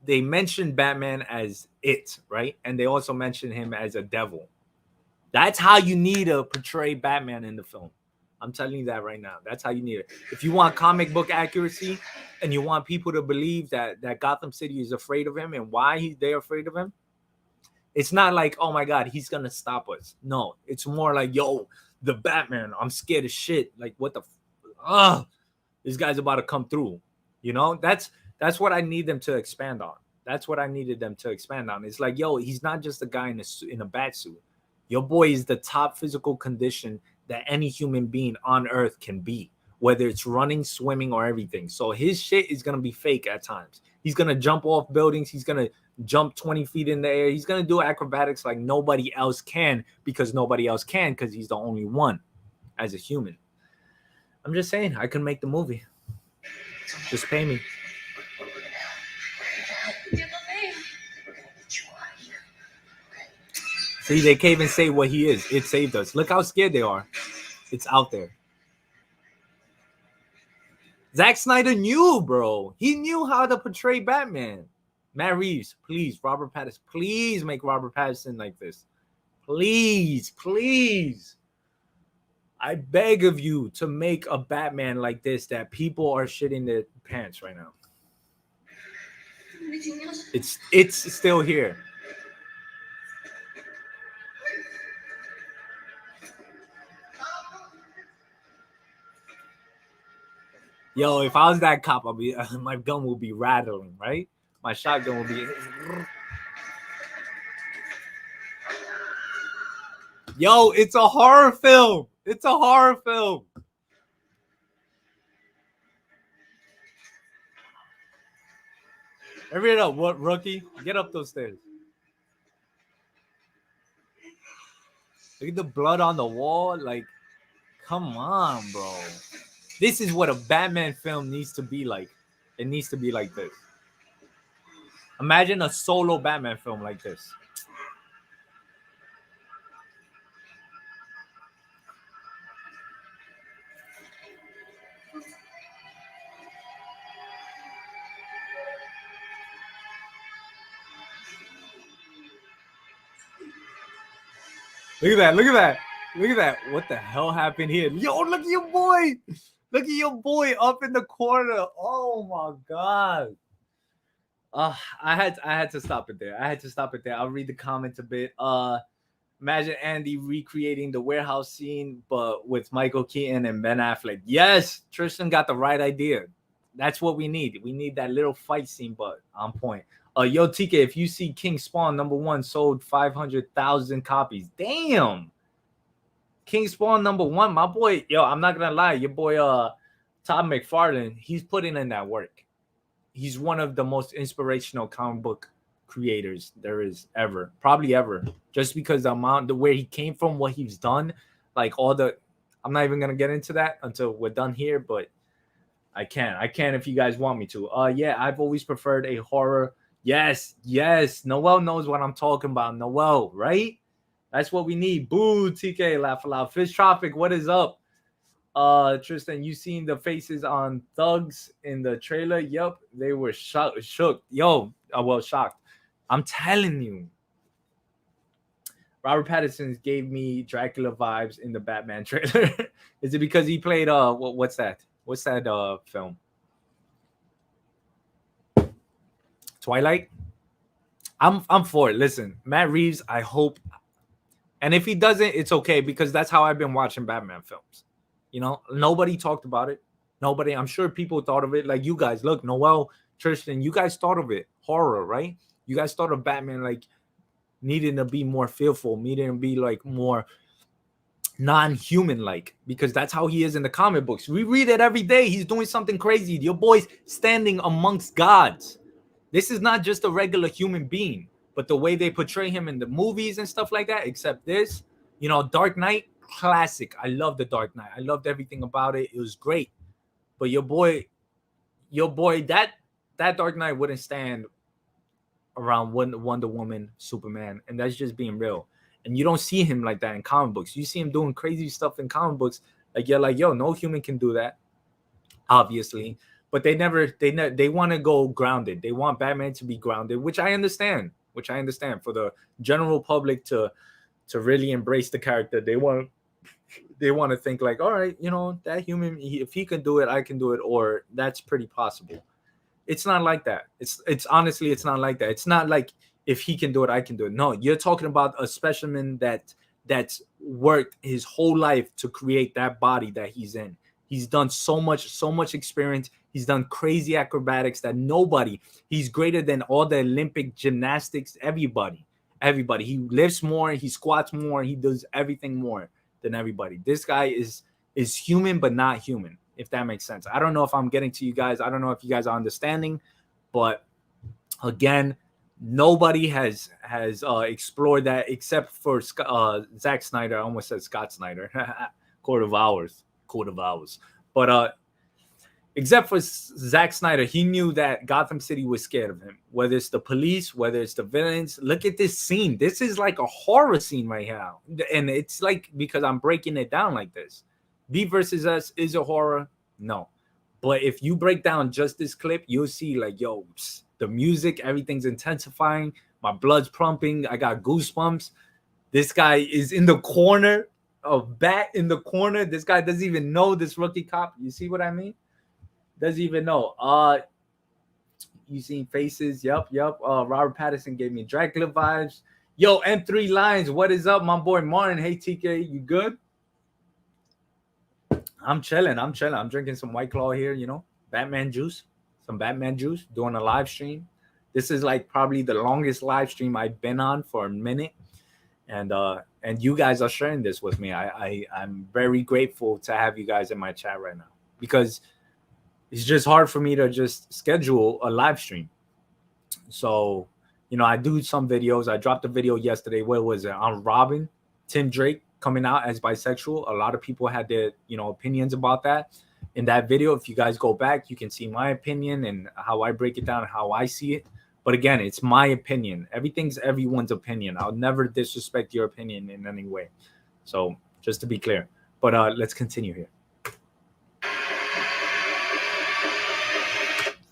They mentioned Batman as it, right? And they also mentioned him as a devil. That's how you need to portray Batman in the film. I'm telling you that right now. That's how you need it. If you want comic book accuracy and you want people to believe that Gotham City is afraid of him and why they're afraid of him, it's not like, oh my God, he's going to stop us. No, it's more like, yo, the Batman, I'm scared as shit. Like, what the this guy's about to come through. You know, that's what I need them to expand on. That's what I needed them to expand on. It's like, yo, he's not just a guy in a bat suit. Your boy is the top physical condition that any human being on earth can be, whether it's running, swimming, or everything. So his shit is going to be fake at times. He's going to jump off buildings. He's going to jump 20 feet in the air. He's going to do acrobatics like nobody else can because he's the only one as a human. I'm just saying, I can make the movie. Just pay me. See, they can't even say what he is. It saved us. Look how scared they are. It's out there. Zack Snyder knew, bro. He knew how to portray Batman. Matt Reeves, please, Robert Pattinson, please make Robert Pattinson like this. Please. I beg of you to make a Batman like this that people are shitting their pants right now. It's still here. Yo, if I was that cop, my gun will be rattling, right? My shotgun will be. Yo, it's a horror film. It's a horror film. Hurry it up, what rookie? Get up those stairs. Look at the blood on the wall. Like, come on, bro. This is what a Batman film needs to be like. It needs to be like this. Imagine a solo Batman film like this. Look at that. What the hell happened here? Yo, look at your boy. Look at your boy up in the corner. Oh my God. I had to stop it there. I'll read the comments a bit. Imagine Andy recreating the warehouse scene, but with Michael Keaton and Ben Affleck. Yes, Tristan got the right idea. That's what we need. We need that little fight scene, but on point. Yo, TK, if you see King Spawn #1 sold 500,000 copies. Damn. King Spawn #1, my boy. Yo, I'm not gonna lie, your boy Todd McFarlane, he's putting in that work. He's one of the most inspirational comic book creators there is ever, probably ever. Just because the where he came from, what he's done, like all the. I'm not even gonna get into that until we're done here, but I can if you guys want me to. Yeah, I've always preferred a horror. Yes, Noel knows what I'm talking about. Noel, right? That's what we need. Boo, TK, laugh aloud. Fish Tropic, what is up? Tristan, you seen the faces on thugs in the trailer? Yep, they were shook. Yo, shocked. I'm telling you. Robert Pattinson gave me Dracula vibes in the Batman trailer. Is it because he played what's that? What's that film? Twilight? I'm for it. Listen, Matt Reeves, I hope. And if he doesn't, it's okay because that's how I've been watching Batman films. You know, nobody talked about it. Nobody, I'm sure people thought of it. Like you guys, look, Noel, Tristan, you guys thought of it. Horror, right? You guys thought of Batman like needing to be more fearful, needing to be like more non-human like, because that's how he is in the comic books. We read it every day. He's doing something crazy. Your boy's standing amongst gods. This is not just a regular human being, but the way they portray him in the movies and stuff like that, except this, you know, Dark Knight, classic. I love the Dark Knight. I loved everything about it. It was great. But your boy, that Dark Knight wouldn't stand around Wonder Woman, Superman, and that's just being real. And you don't see him like that in comic books. You see him doing crazy stuff in comic books. Like you're like, yo, no human can do that, obviously. But they want to go grounded. They want Batman to be grounded, which I understand. For the general public to really embrace the character, they want to think like, all right, you know, that human, if he can do it, I can do it, or that's pretty possible. It's not like that. It's honestly, it's not like that. It's not like if he can do it, I can do it. No, you're talking about a specimen that's worked his whole life to create that body that he's in. He's done so much experience. He's done crazy acrobatics that nobody. He's greater than all the Olympic gymnastics. Everybody. He lifts more. He squats more. He does everything more than everybody. This guy is human, but not human. If that makes sense. I don't know if I'm getting to you guys. I don't know if you guys are understanding, but again, nobody has explored that except for Zack Snyder. I almost said Scott Snyder. Court of Hours. But except for Zack Snyder, he knew that Gotham City was scared of him. Whether it's the police, whether it's the villains. Look at this scene. This is like a horror scene right now. And it's like, because I'm breaking it down like this. V versus Us is a horror. No. But if you break down just this clip, you'll see like, yo, the music, everything's intensifying. My blood's pumping. I got goosebumps. This guy is in the corner, a bat in the corner. This guy doesn't even know this rookie cop. You see what I mean? Doesn't even know. You seen faces? Yep. Robert Pattinson gave me Dracula vibes. Yo, M3 Lines, what is up, my boy Martin? Hey, TK, you good? I'm chilling. I'm drinking some White Claw here, you know, Batman juice, doing a live stream. This is like probably the longest live stream I've been on for a minute. And you guys are sharing this with me. I'm very grateful to have you guys in my chat right now, because it's just hard for me to just schedule a live stream. So, you know, I do some videos. I dropped a video yesterday. Where was it? On Robin, Tim Drake coming out as bisexual. A lot of people had their, you know, opinions about that. In that video, if you guys go back, you can see my opinion and how I break it down and how I see it. But again, it's my opinion. Everything's everyone's opinion. I'll never disrespect your opinion in any way. So just to be clear. But let's continue here.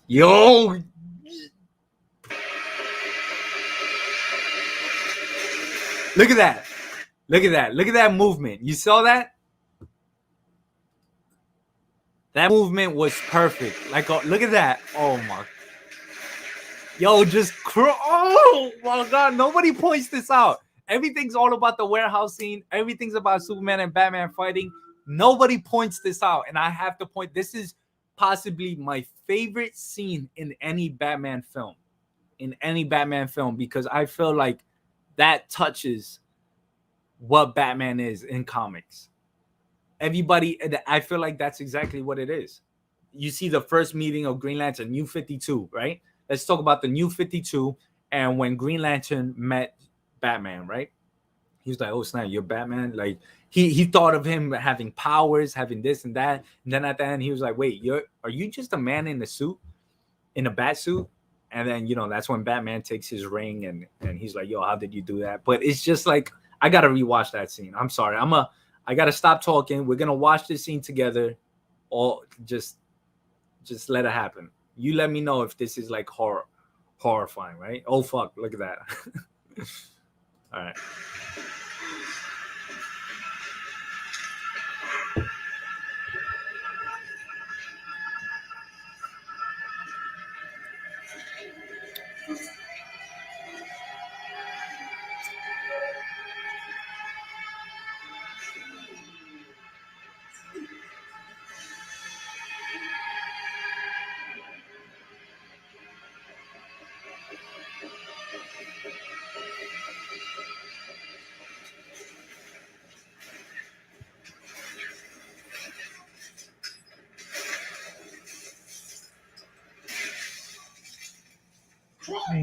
Yo! Look at that. Look at that movement. You saw that? That movement was perfect. Like, look at that. Oh my. Yo, oh my God. Nobody points this out. Everything's all about the warehouse scene. Everything's about Superman and Batman fighting. Nobody points this out. And I have to point. This is possibly my favorite scene in any Batman film. Because I feel like that touches what Batman is in comics. Everybody, I feel like that's exactly what it is. You see the first meeting of Green Lantern, New 52, right? Let's talk about the New 52 and when Green Lantern met Batman, right? He was like, "Oh snap, you're Batman!" Like he thought of him having powers, having this and that, and then at the end he was like, "Wait, are you just a man in a suit, in a bat suit?" And then that's when Batman takes his ring and he's like, "Yo, how did you do that?" But it's just like I gotta rewatch that scene. I'm sorry, I gotta stop talking. We're gonna watch this scene together, or just let it happen. You let me know if this is like horrifying, right? Oh fuck, look at that. All right.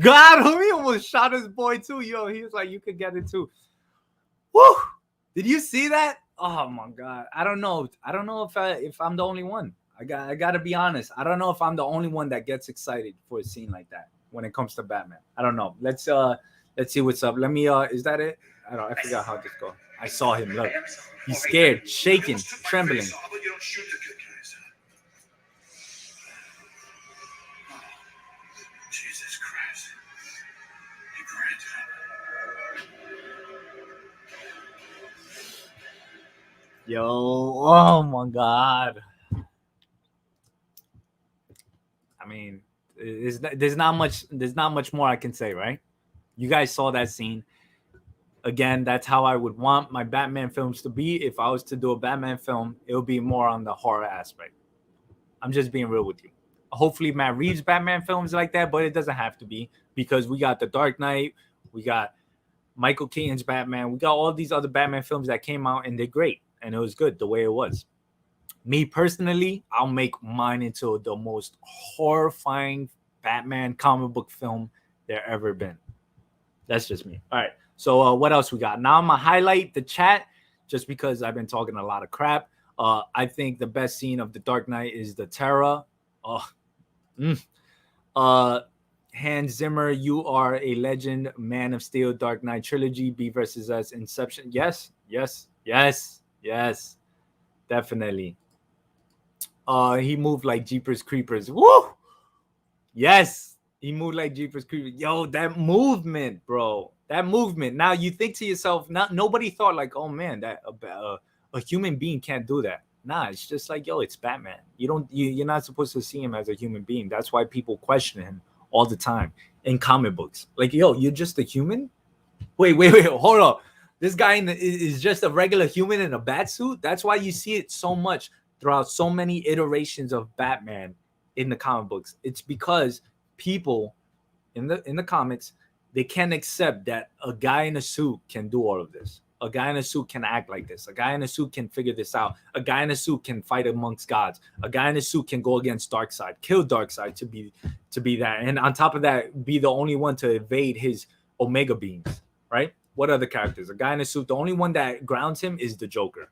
God, he almost shot his boy too. Yo, he was like, "You could get it too." Woo! Did you see that? Oh my God! I don't know if I'm the only one. I got to be honest. I don't know if I'm the only one that gets excited for a scene like that when it comes to Batman. I don't know. Let's see what's up. Let me is that it? I forgot how this goes. I saw him. Look, he's scared, shaking, trembling. Jesus Christ. Yo, oh my God. I mean, there's not much more I can say, right? You guys saw that scene. Again, that's how I would want my Batman films to be. If I was to do a Batman film, it would be more on the horror aspect. I'm just being real with you. Hopefully Matt Reeves Batman films like that, but it doesn't have to be, because we got The Dark Knight, we got Michael Keaton's Batman, we got all these other Batman films that came out and they're great, and it was good the way it was. Me personally, I'll make mine into the most horrifying Batman comic book film there ever been. That's just me. All right. So what else we got? Now I'm gonna highlight the chat just because I've been talking a lot of crap. I think the best scene of The Dark Knight is the Terra. Hans Zimmer, you are a legend. Man of Steel, Dark Knight trilogy, B versus S, Inception. Yes, definitely. He moved like Jeepers Creepers. Woo! Yes, he moved like Jeepers Creepers. Yo, that movement, bro. That movement. Now you think to yourself, nobody thought like, oh man, that a human being can't do that. Nah, it's just like, yo, it's Batman. You're not supposed to see him as a human being. That's why people question him all the time in comic books. Like, yo, you're just a human? Wait, hold up. This guy is just a regular human in a Batsuit? That's why you see it so much throughout so many iterations of Batman in the comic books. It's because people in the comics, they can't accept that a guy in a suit can do all of this. A guy in a suit can act like this. A guy in a suit can figure this out. A guy in a suit can fight amongst gods. A guy in a suit can go against Darkseid, kill Darkseid to be that. And on top of that, be the only one to evade his Omega beams, right? What other characters? A guy in a suit, the only one that grounds him is the Joker,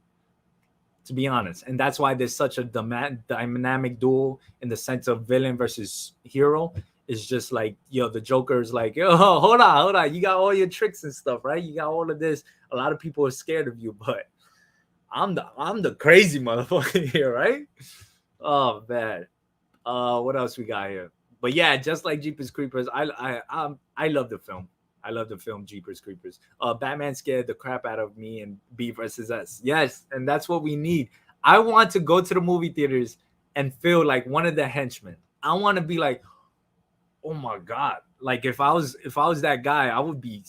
to be honest. And that's why there's such a dynamic duel in the sense of villain versus hero. It's just like, yo, the Joker's like, yo, hold on. You got all your tricks and stuff, right? You got all of this. A lot of people are scared of you, but I'm the crazy motherfucker here, right? Oh man. What else we got here? But yeah, just like Jeepers Creepers, I love the film. I love the film Jeepers Creepers. Batman scared the crap out of me in B versus S. Yes, and that's what we need. I want to go to the movie theaters and feel like one of the henchmen. I want to be like, oh my God. Like if I was that guy, I would be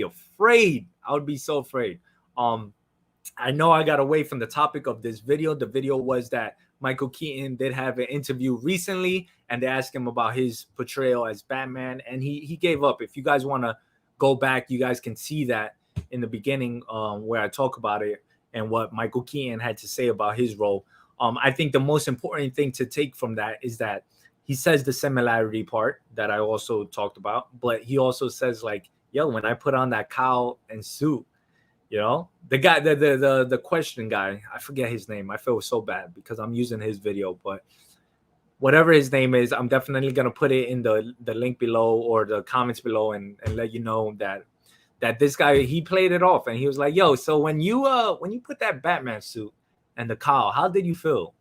afraid. I would be so afraid. I know I got away from the topic of this video. The video was that Michael Keaton did have an interview recently, and they asked him about his portrayal as Batman, and he gave up. If you guys want to go back, you guys can see that in the beginning, where I talk about it and what Michael Keaton had to say about his role. I think the most important thing to take from that is that he says the similarity part that I also talked about, but he also says like, yo, when I put on that cowl and suit, you know, the guy, the question guy, I forget his name. I feel so bad because I'm using his video, but whatever his name is, I'm definitely gonna put it in the link below or the comments below and let you know that this guy, he played it off and he was like, yo, so when you put that Batman suit and the cowl, how did you feel?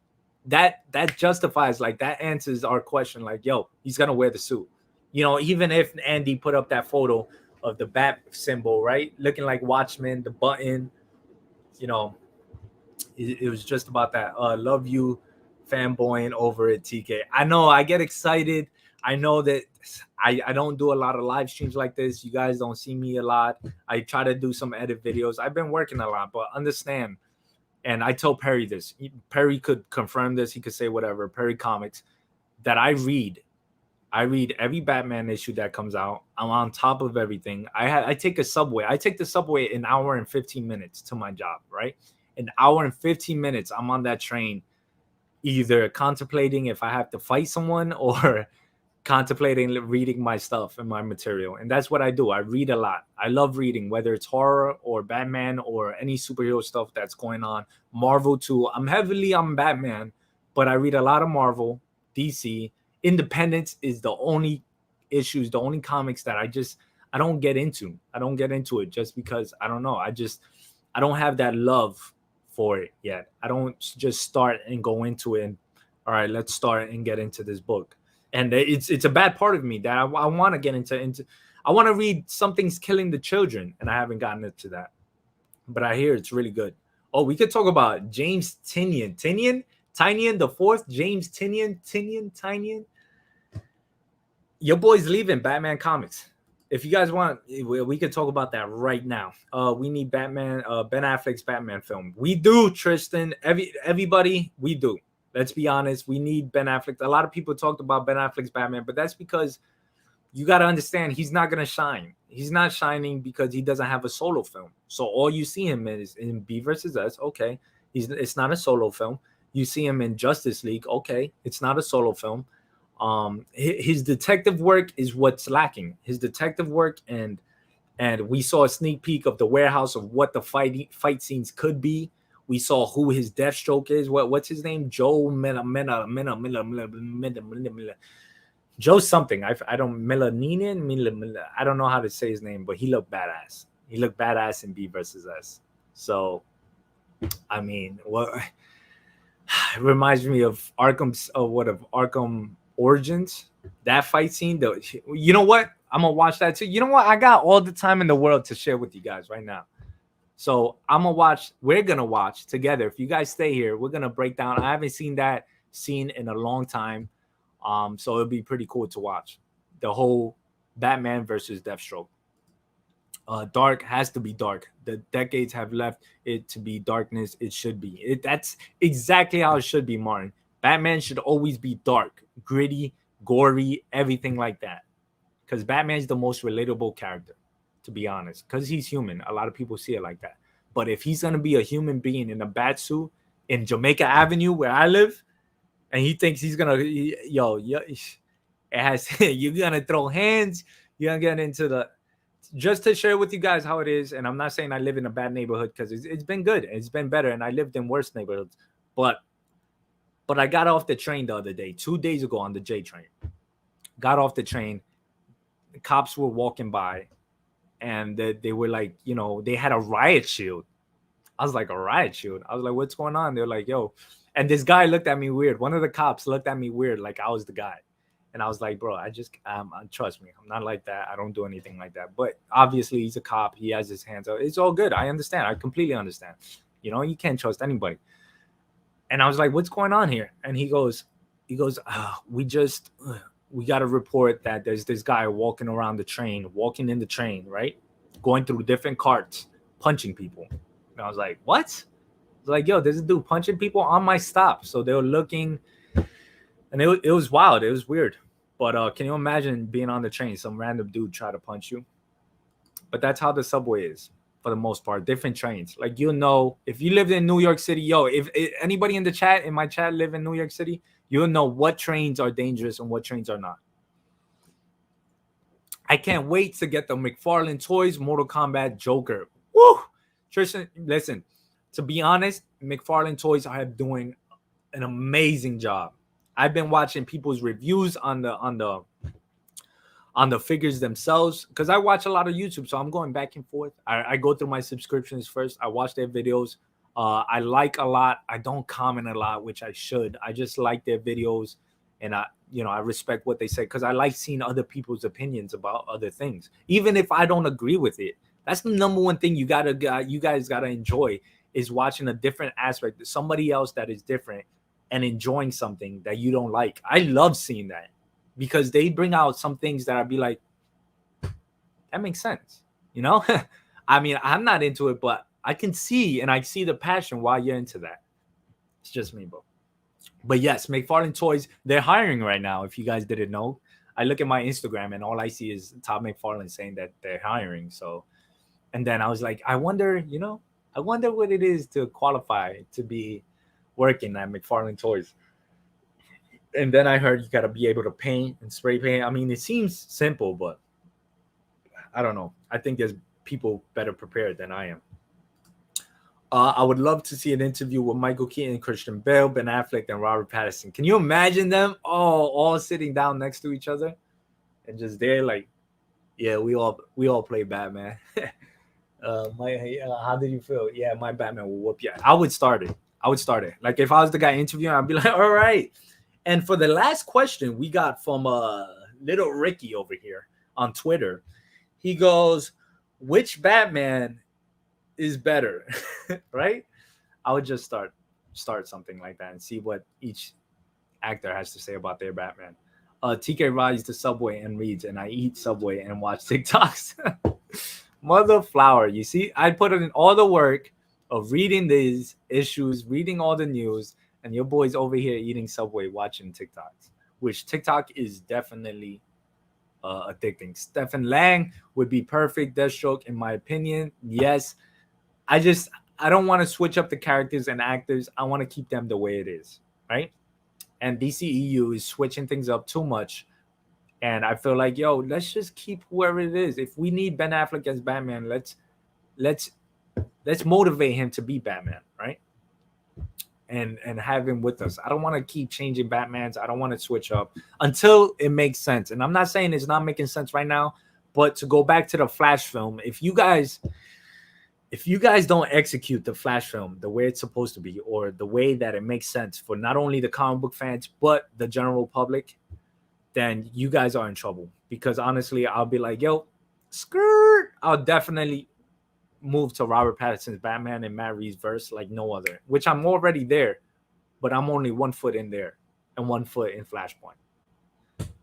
That justifies, like, that answers our question, like, yo, he's gonna wear the suit. You know, even if Andy put up that photo of the bat symbol, right, looking like Watchmen, the button, you know, it was just about that. Love you, fanboying over it, TK. I know I get excited. I know that I don't do a lot of live streams like this. You guys don't see me a lot. I try to do some edit videos. I've been working a lot, but understand. And I told Perry this. Perry could confirm this. He could say whatever. Perry Comics, that I read every Batman issue that comes out. I'm on top of everything. I take a subway. I take the subway an hour and 15 minutes to my job, right? An hour and 15 minutes. I'm on that train, either contemplating if I have to fight someone or contemplating reading my stuff and my material. And that's what I do. I read a lot. I love reading, whether it's horror or Batman or any superhero stuff that's going on. Marvel too. I'm heavily on Batman, but I read a lot of Marvel, DC. Independence is the only issues, the only comics that I don't get into. I don't get into it just because I don't know. I don't have that love for it yet. I don't just start and go into it and all right, let's start and get into this book. And it's a bad part of me that I want to get into. I want to read Something's Killing the Children, and I haven't gotten into that. But I hear it's really good. Oh, we could talk about James Tynion the fourth, James Tynion. Your boy's leaving Batman Comics. If you guys want, we could talk about that right now. We need Batman, Ben Affleck's Batman film. We do, Tristan. Everybody, we do. Let's be honest. We need Ben Affleck. A lot of people talked about Ben Affleck's Batman, but that's because you got to understand he's not going to shine. He's not shining because he doesn't have a solo film. So all you see him is in B versus S. Okay, it's not a solo film. You see him in Justice League. Okay, it's not a solo film. His detective work is what's lacking. His detective work, and we saw a sneak peek of the warehouse of what the fight scenes could be. We saw who his Deathstroke is. What's his name? Joe Joe something. I don't Melaninian. I don't know how to say his name, but he looked badass. He looked badass in B versus S. So, I mean, what it reminds me of Arkham Origins. That fight scene. You know what? I'm gonna watch that too. You know what? I got all the time in the world to share with you guys right now. So we're gonna watch together. If you guys stay here, we're gonna break down. I haven't seen that scene in a long time. So it'll be pretty cool to watch the whole Batman versus Deathstroke. Dark has to be dark. The decades have left it to be darkness. It should be. That's exactly how it should be, Martin. Batman should always be dark, gritty, gory, everything like that. Because Batman is the most relatable character, to be honest. Because he's human. A lot of people see it like that. But if he's going to be a human being in a Batsuit in Jamaica Avenue, where I live, and he thinks he's going to, you're going to throw hands, you're going to get into the, just to share with you guys how it is. And I'm not saying I live in a bad neighborhood because it's been good. It's been better. And I lived in worse neighborhoods. But I got off the train the other day, 2 days ago on the J train. Got off the train. The cops were walking by. And they were like, they had a riot shield. I was like, a riot shield? I was like, what's going on? They're like, yo. And this guy looked at me weird. One of the cops looked at me weird, like I was the guy. And I was like, bro, trust me. I'm not like that. I don't do anything like that. But obviously, he's a cop. He has his hands up. It's all good. I understand. I completely understand. You can't trust anybody. And I was like, what's going on here? And he goes, we got to report that there's this guy walking in the train, right? Going through different carts, punching people. And I was like, what? I was like, yo, there's a dude punching people on my stop. So they were looking, and it was wild. It was weird. But can you imagine being on the train, some random dude try to punch you? But that's how the subway is. for the most part. Different trains. Like, you know, if you lived in New York City, yo, if anybody in the chat, in my chat, live in New York City, you'll know what trains are dangerous and what trains are not. I can't wait to get the McFarlane Toys Mortal Kombat Joker. Woo! Tristan, listen, to be honest, McFarlane Toys are doing an amazing job. I've been watching people's reviews on the figures themselves, because I watch a lot of YouTube, so I'm going back and forth. I go through my subscriptions first. I watch their videos. I like a lot. I don't comment a lot, which I should. I just like their videos, and I respect what they say, because I like seeing other people's opinions about other things, even if I don't agree with it. That's the number one thing you guys gotta enjoy, is watching a different aspect, somebody else that is different, and enjoying something that you don't like. I love seeing that, because they bring out some things that I'd be like, that makes sense, you know? I mean, I'm not into it, but I can see, and I see the passion why you're into that. It's just me, bro. But yes, McFarlane Toys, they're hiring right now, if you guys didn't know. I look at my Instagram, and all I see is Todd McFarlane saying that they're hiring. So, and then I was like, I wonder what it is to qualify to be working at McFarlane Toys. And then I heard you got to be able to paint and spray paint. I mean, it seems simple, but I don't know. I think there's people better prepared than I am. I would love to see an interview with Michael Keaton, Christian Bale, Ben Affleck, and Robert Pattinson. Can you imagine them all sitting down next to each other and just there, like, yeah, we all play Batman. How did you feel? Yeah, my Batman will whoop you. I would start it. Like, if I was the guy interviewing, I'd be like, all right. And for the last question we got from little Ricky over here on Twitter, he goes, which Batman is better? Right? I would just start something like that and see what each actor has to say about their Batman. TK rides the subway and reads, and I eat Subway and watch TikToks. Mother flower, you see, I put in all the work of reading these issues, reading all the news, and your boy's over here eating Subway, watching TikToks, which TikTok is definitely addicting. Stephen Lang would be perfect Deathstroke, in my opinion. Yes, I don't want to switch up the characters and actors. I want to keep them the way it is, right? And DCEU is switching things up too much. And I feel like, yo, let's just keep whoever it is. If we need Ben Affleck as Batman, let's motivate him to be Batman, right? And have him with us. I don't want to keep changing Batmans. I don't want to switch up until it makes sense. And I'm not saying it's not making sense right now, but to go back to the Flash film, if you guys don't execute the Flash film the way it's supposed to be, or the way that it makes sense for not only the comic book fans but the general public, then you guys are in trouble. Because honestly, I'll be like, yo, skirt. I'll definitely move to Robert Pattinson's Batman and Matt Reeves' verse like no other, which I'm already there, but I'm only 1 foot in there and 1 foot in Flashpoint.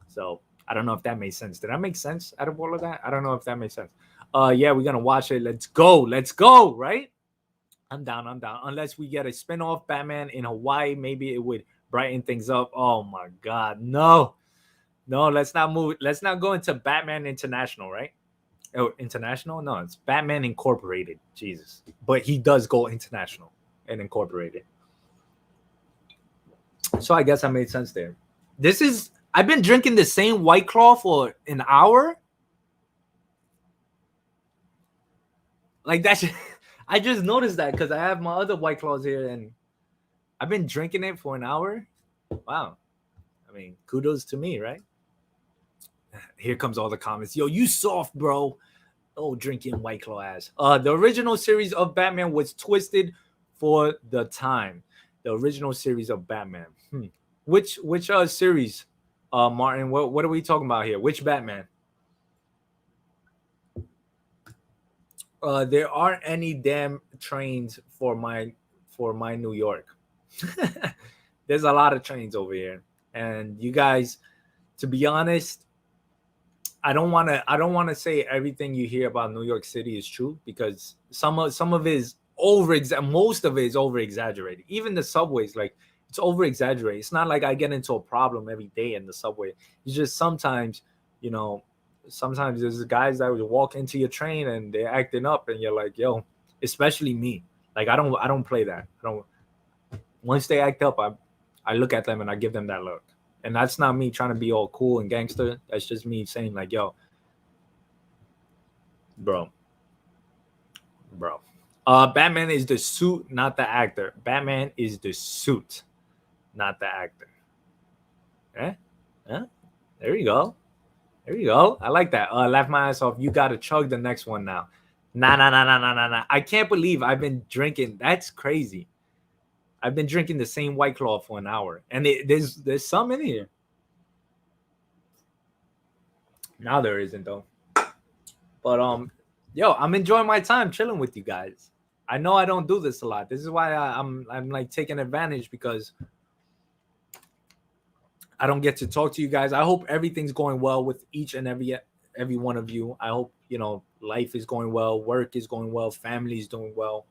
So I don't know if that made sense. Did that make sense out of all of that? I don't know if that made sense. Yeah, we're gonna watch it. Let's go, right? I'm down. Unless we get a spin-off Batman in Hawaii, maybe it would brighten things up. Oh my god, no, let's not move. Let's not go into Batman International, right? Oh, international? No, it's Batman Incorporated. Jesus. But he does go international and incorporated. So I guess I made sense there. I've been drinking the same White Claw for an hour. Like that. I just noticed that because I have my other White Claws here and I've been drinking it for an hour. Wow. I mean, kudos to me, right? Here comes all the comments. Yo, you soft, bro. Oh, drinking White Claw ass. The original series of Batman was twisted for the time. The original series of Batman. Which series, Martin? What are we talking about here? Which Batman? There aren't any damn trains for my New York. There's a lot of trains over here, and you guys, to be honest, I don't want to say everything you hear about New York City is true, because some of it is most of it is over exaggerated. Even the subways, like, it's over exaggerated. It's not like I get into a problem every day in the subway. It's just sometimes, sometimes there's guys that would walk into your train and they're acting up, and you're like, yo, especially me. Like I don't play that. I don't. Once they act up, I look at them and I give them that look. And that's not me trying to be all cool and gangster. That's just me saying like, yo, bro. Batman is the suit, not the actor. Batman is the suit, not the actor. Eh? Yeah. There you go. There you go. I like that. Laugh my ass off. You got to chug the next one now. Nah. I can't believe I've been drinking. That's crazy. I've been drinking the same White Claw for an hour, and there's some in here. Now there isn't though. But yo, I'm enjoying my time chilling with you guys. I know I don't do this a lot. This is why I'm like taking advantage, because I don't get to talk to you guys. I hope everything's going well with each and every one of you. I hope, you know, life is going well, work is going well, family is doing well.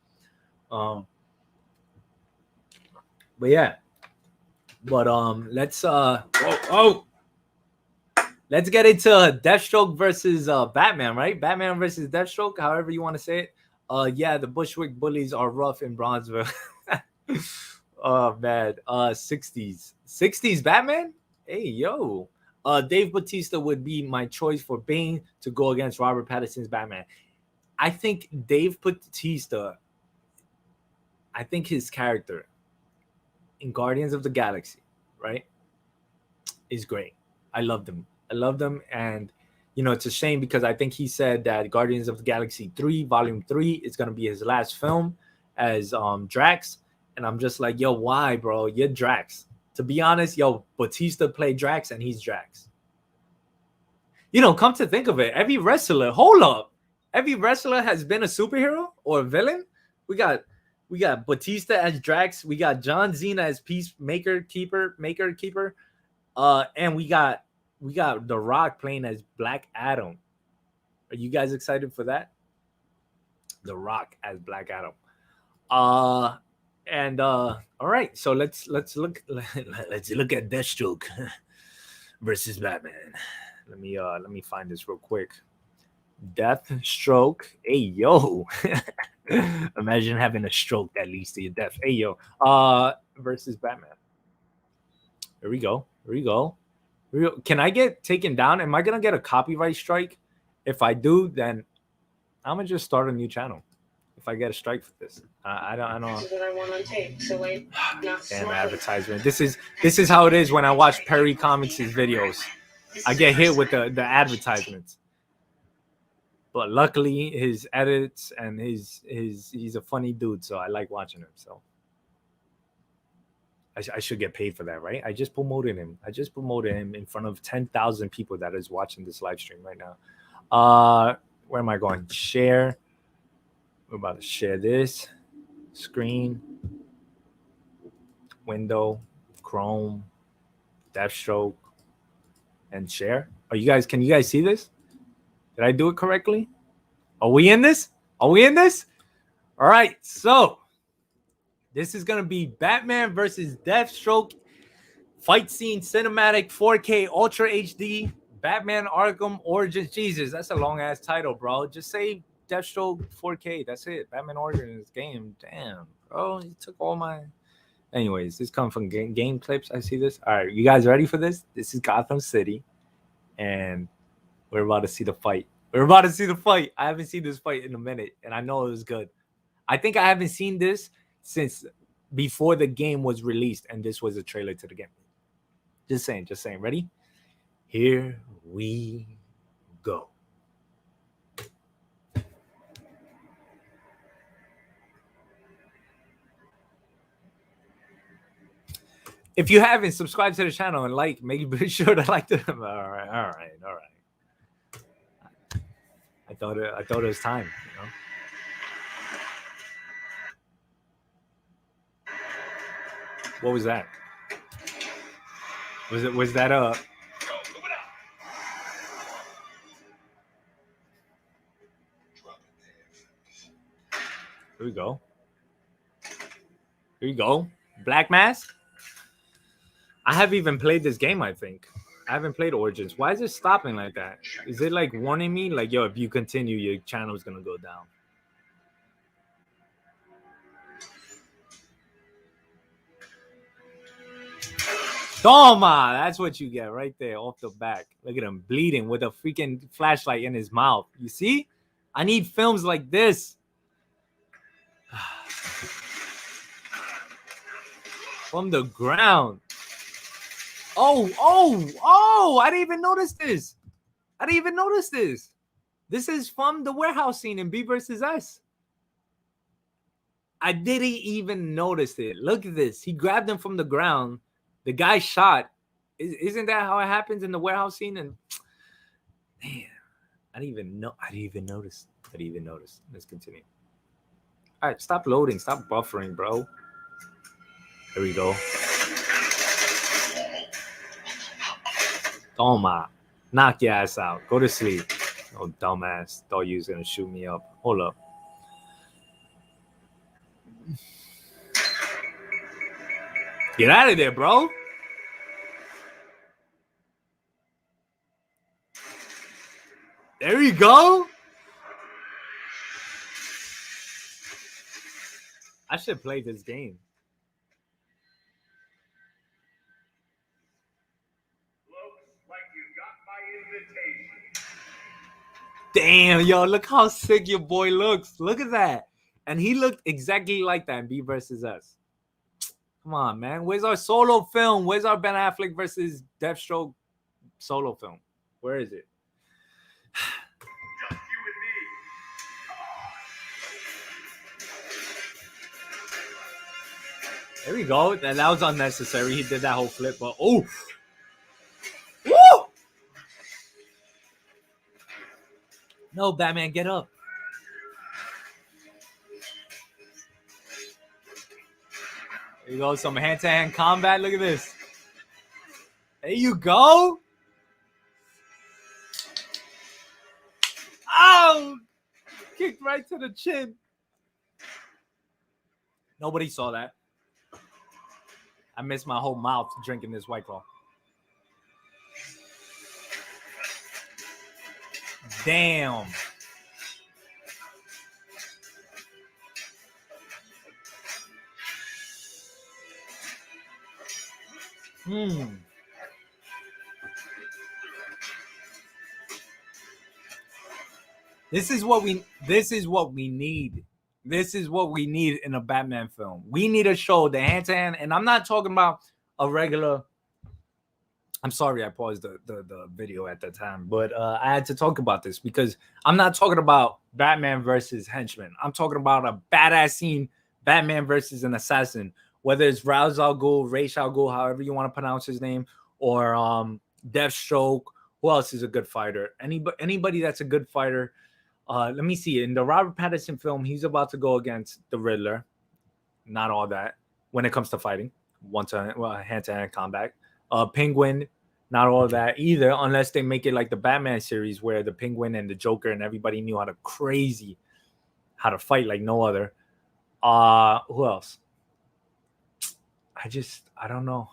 But yeah. But let's let's get into Deathstroke versus Batman, right? Batman versus Deathstroke, however you want to say it. Yeah, the Bushwick bullies are rough in Bronzeville. Oh man. 60s Batman? Hey yo. Dave Bautista would be my choice for Bane to go against Robert Pattinson's Batman. I think Dave Bautista, I think his character in Guardians of the Galaxy, right, is great. I loved him. And you know, it's a shame because I think he said that Guardians of the Galaxy 3, Volume 3 is going to be his last film as Drax. And I'm just like, yo, why, bro? You're Drax. To be honest, yo, Bautista played Drax and he's Drax. You know, come to think of it, every wrestler has been a superhero or a villain. We got Bautista as Drax. We got John Cena as Peacemaker Keeper. And we got The Rock playing as Black Adam. Are you guys excited for that? The Rock as Black Adam. All right, so let's look at Deathstroke versus Batman. Let me find this real quick. Deathstroke. Hey yo. Imagine having a stroke that leads to your death. Hey yo. Versus Batman. Here we go. Can I get taken down? Am I gonna get a copyright strike? If I do, then I'm gonna just start a new channel. If I get a strike for this, I don't. This is what I want on tape. So wait, damn advertisement. This is how it is when I watch Perry Comics' videos. I get hit with the advertisements. But luckily, his edits and he's a funny dude, so I like watching him. So I should get paid for that, right? I just promoted him in front of 10,000 people that is watching this live stream right now. Where am I going? Share. We're about to share this screen, window, Chrome, Deathstroke, and share. Can you guys see this? Did I do it correctly? Are we in this? All right, so this is gonna be Batman versus Deathstroke fight scene cinematic 4K Ultra HD Batman Arkham Origins. Jesus, that's a long ass title, bro. Just say Deathstroke 4K. That's it. Batman Origins game. Damn, bro. You took all my. Anyways, this comes from game clips. I see this. All right, you guys ready for this? This is Gotham City, and we're about to see the fight. I haven't seen this fight in a minute, and I know it was good. I think I haven't seen this since before the game was released, and this was a trailer to the game. Just saying. Ready? Here we go. If you haven't, subscribe to the channel and like. Make sure to like the. All right. I thought it was time. You know? What was that? Was that Here we go. Black Mask. I haven't even played this game, I think. I haven't played Origins. Why is it stopping like that? Is it like warning me? Like, yo, if you continue, your channel is gonna go down. Toma! That's what you get right there off the back. Look at him bleeding with a freaking flashlight in his mouth. You see? I need films like this. From the ground. Oh, I didn't even notice this. This is from the warehouse scene in B versus S. I didn't even notice it. Look at this. He grabbed him from the ground. The guy shot. Isn't that how it happens in the warehouse scene? And man, I didn't even notice. Let's continue. All right, stop loading. Stop buffering, bro. There we go. Toma. Knock your ass out. Go to sleep. Oh, dumbass. Thought you was going to shoot me up. Hold up. Get out of there, bro. There you go. I should play this game. Damn, yo, look how sick your boy looks. Look at that. And he looked exactly like that in B versus S. Come on, man. Where's our solo film? Where's our Ben Affleck versus Deathstroke solo film? Where is it? Just you and me. There we go. That was unnecessary. He did that whole flip, but oh. Woo! No, Batman, get up. There you go. Some hand-to-hand combat. Look at this. There you go. Oh! Kicked right to the chin. Nobody saw that. I missed my whole mouth drinking this White Claw. Damn. This is what we need. This is what we need in a Batman film. We need a show, the hand-to-hand, and I'm not talking about a regular. I'm sorry, I paused the video at that time, but I had to talk about this because I'm not talking about Batman versus henchman. I'm talking about a badass scene, Batman versus an assassin, whether it's Ra's al Ghul, Ra's al Ghul, however you want to pronounce his name, or Deathstroke. Who else is a good fighter? Anybody that's a good fighter. Let me see. In the Robert Pattinson film, he's about to go against the Riddler. Not all that when it comes to fighting. Hand-to-hand combat. Penguin, not all that either, unless they make it like the Batman series where the Penguin and the Joker and everybody knew how to fight like no other. Who else? I don't know.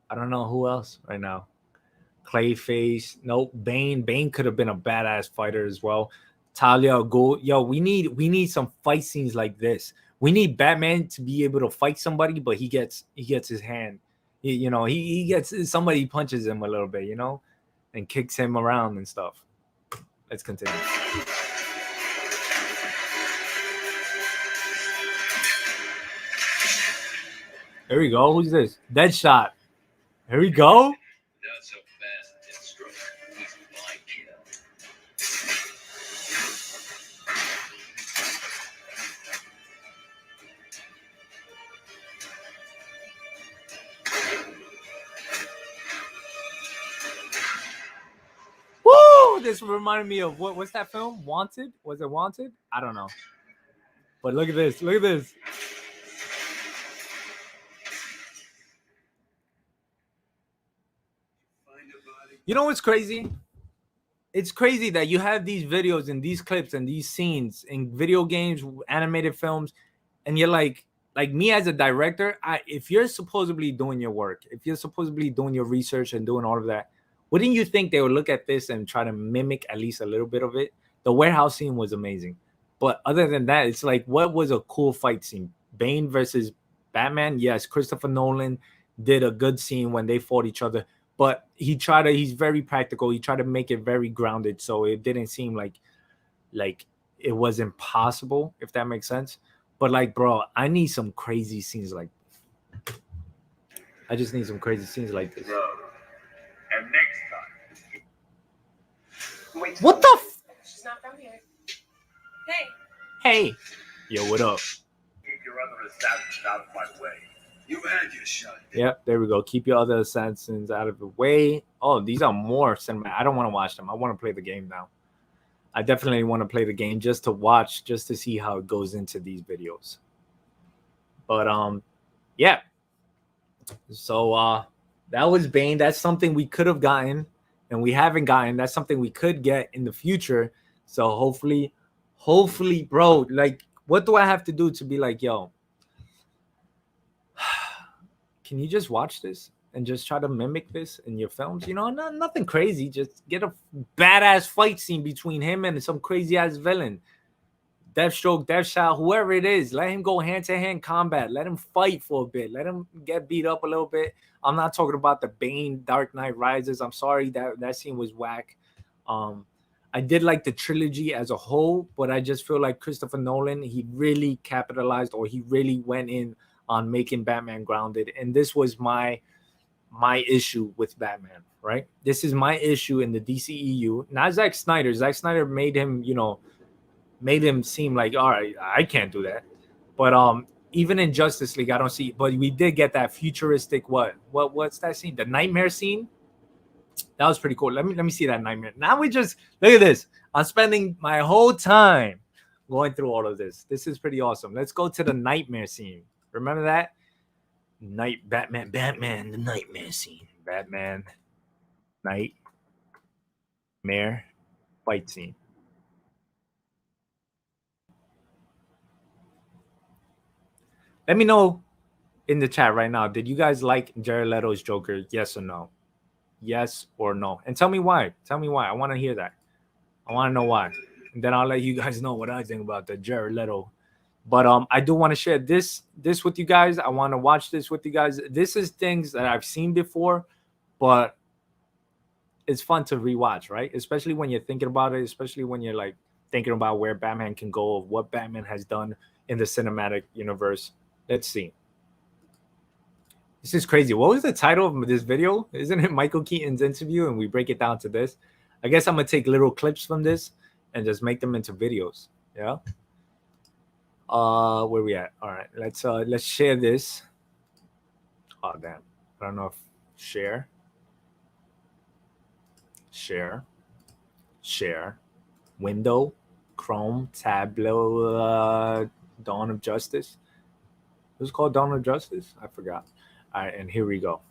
I don't know who else right now. Clayface, nope. Bane could have been a badass fighter as well. Talia al Ghul. Yo, we need some fight scenes like this. We need Batman to be able to fight somebody, but he gets his hand. He gets somebody punches him a little bit, and kicks him around and stuff. Let's continue. There we go. Who's this? Deadshot. Here we go. Not so fast, Deathstroke. He's my kid. Woo! This reminded me of what's that film? Wanted? Was it Wanted? I don't know. But look at this. Look at this. You know what's crazy? It's crazy that you have these videos and these clips and these scenes in video games, animated films, and you're like me as a director, if you're supposedly doing your work, if you're supposedly doing your research and doing all of that, Wouldn't you think they would look at this and try to mimic at least a little bit of it? The warehouse scene was amazing. But other than that, it's like, what was a cool fight scene? Bane versus Batman. Yes, Christopher Nolan did a good scene when they fought each other, but he's very practical. He tried to make it very grounded, so it didn't seem like it was impossible, if that makes sense. But like, bro, I need some crazy scenes like I just need some crazy scenes like this. And next time. Wait, What the she's not from here. Hey. Yo, what up? Keep your other assassins out of my way. You had your shot. Yep, there we go. Keep your other assassins out of the way. Oh, these are more cinematic. I don't want to watch them. I want to play the game now. I definitely want to play the game just to watch, just to see how it goes into these videos. But yeah. So that was Bane. That's something we could have gotten and we haven't gotten. That's something we could get in the future. So hopefully, bro, like, what do I have to do to be like, yo, can you just watch this and just try to mimic this in your films? You know, nothing crazy. Just get a badass fight scene between him and some crazy ass villain. Deathstroke, Deathshot, whoever it is, let him go hand-to-hand combat. Let him fight for a bit. Let him get beat up a little bit. I'm not talking about the Bane Dark Knight Rises. I'm sorry, that scene was whack. I did like the trilogy as a whole, but I just feel like Christopher Nolan, he really capitalized, or he really went in on making Batman grounded. And this was my issue with Batman, right? This is my issue in the DCEU. Not Zack Snyder. Zack Snyder made him, made him seem like, all right, I can't do that. But even in Justice League, I don't see. But we did get that futuristic what's that scene? The nightmare scene. That was pretty cool. Let me see that nightmare. Now we just look at this. I'm spending my whole time going through all of this. This is pretty awesome. Let's go to the nightmare scene. Remember that? Batman, the nightmare scene. Batman, nightmare fight scene. Let me know in the chat right now. Did you guys like Jared Leto's Joker? Yes or no? Yes or no? And tell me why. Tell me why. I want to hear that. I want to know why. And then I'll let you guys know what I think about the Jared Leto. But I do want to share this with you guys. I want to watch this with you guys. This is things that I've seen before, but it's fun to rewatch, right? Especially when you're thinking about it, especially when you're like thinking about where Batman can go, what Batman has done in the cinematic universe. Let's see. This is crazy. What was the title of this video? Isn't it Michael Keaton's interview? And we break it down to this. I guess I'm going to take little clips from this and just make them into videos. Yeah. Where we at? All right. Let's share this. Oh, damn. I don't know if share. Window, Chrome, Tableau, Dawn of Justice. It was called Dawn of Justice? I forgot. All right, and here we go.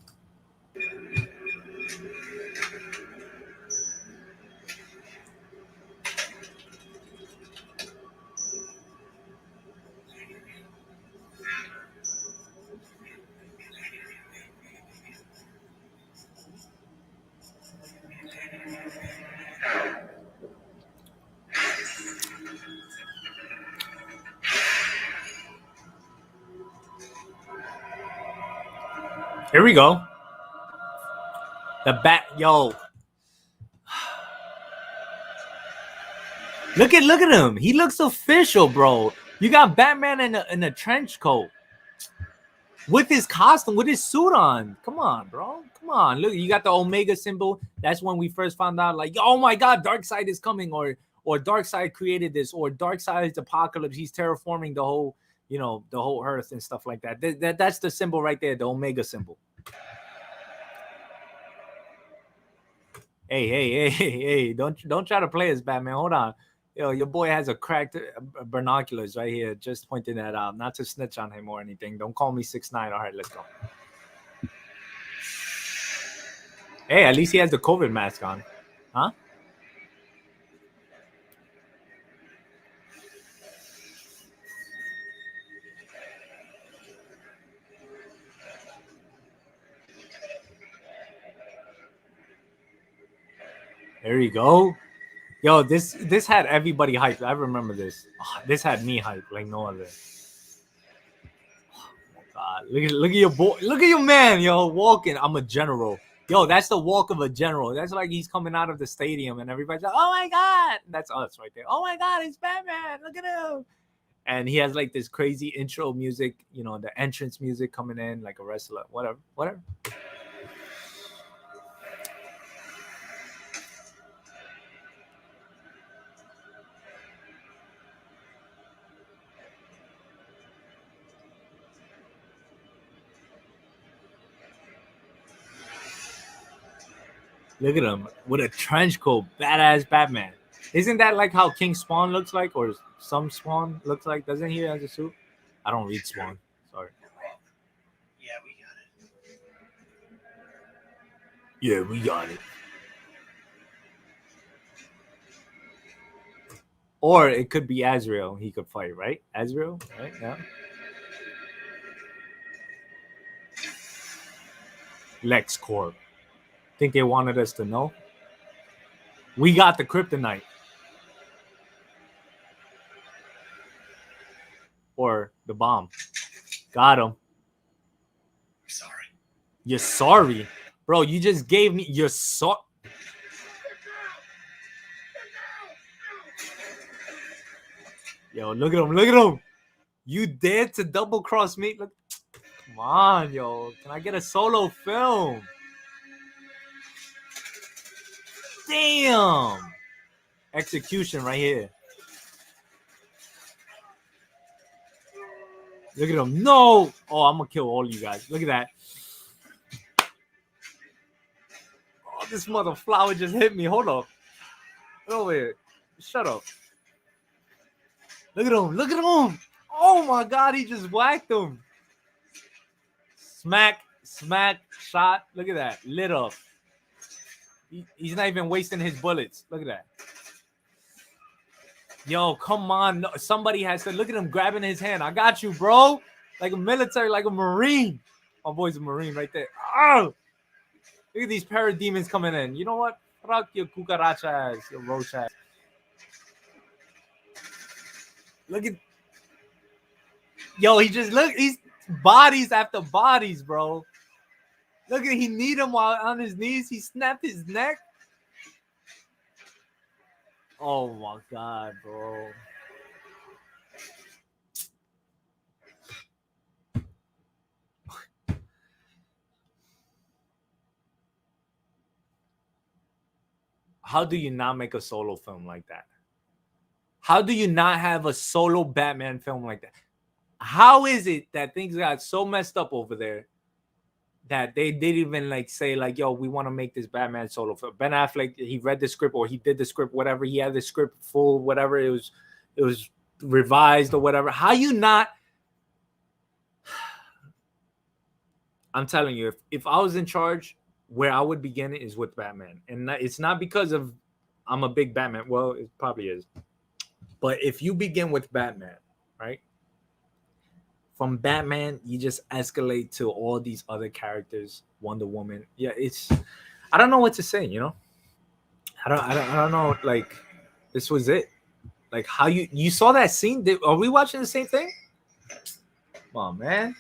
Here we go. Yo. Look at him. He looks official, bro. You got Batman in a trench coat with his costume, with his suit on. Come on, bro. Come on. Look, you got the Omega symbol. That's when we first found out, like, oh my God, Darkseid is coming, or Darkseid created this, or Darkseid's apocalypse. He's terraforming the whole, the whole Earth and stuff like that. That's the symbol right there, the Omega symbol. Hey! Don't try to play as Batman. Hold on. Your boy has a cracked binoculars right here. Just pointing that out. Not to snitch on him or anything. Don't call me 6'9". All right, let's go. Hey, at least he has the COVID mask on. Huh? There you go. Yo, this had everybody hyped. I remember this. Oh, this had me hyped like no other. Oh, God, look at your boy. Look at your man, yo, walking. I'm a general. Yo, that's the walk of a general. That's like he's coming out of the stadium and everybody's like, oh my God. That's us right there. Oh my God, it's Batman. Look at him. And he has like this crazy intro music, you know, the entrance music coming in like a wrestler. Whatever. Look at him with a trench coat, badass Batman. Isn't that like how King Spawn looks like, or some Spawn looks like? Doesn't he have a suit? I don't read Spawn. Sorry. Yeah, we got it. Yeah, we got it. Or it could be Azrael. He could fight, right? Azrael, right? Yeah. LexCorp. Think they wanted us to know? We got the kryptonite. Or the bomb. Got him. Sorry. You're sorry? Bro, you just gave me... You're sorry. Yo, look at him. You dared to double cross me? Look, come on, yo. Can I get a solo film? Damn. Execution right here. Look at him. No. Oh, I'm going to kill all you guys. Look at that. Oh, this mother flower just hit me. Hold up. Get over here. Shut up. Look at him. Oh, my God. He just whacked him. Smack, shot. Look at that. Lit up. He's not even wasting his bullets. Look at that. Yo, come on. No, somebody has to. Look at him grabbing his hand. I got you, bro. Like a military, like a Marine. My boy's a Marine right there. Oh! Look at these parademons coming in. You know what? Fuck your cucaracha ass, your roach ass. Look at... Yo, he's bodies after bodies, bro. Look at, he need him while on his knees. He snapped his neck. Oh my God, bro. How do you not make a solo film like that? How do you not have a solo Batman film like that? How is it that things got so messed up over there that they didn't even like say like, yo, we want to make this Batman solo film? Ben Affleck, he read the script or he did the script, whatever. He had the script full, whatever. It was revised or whatever. How you not? I'm telling you, if I was in charge, where I would begin it is with Batman. And it's not because of I'm a big Batman. Well, it probably is. But if you begin with Batman, right? From Batman, you just escalate to all these other characters, Wonder Woman. Yeah, I don't know what to say, you know? I don't know. Like, this was it. Like, how you saw that scene? Are we watching the same thing? Come on, man.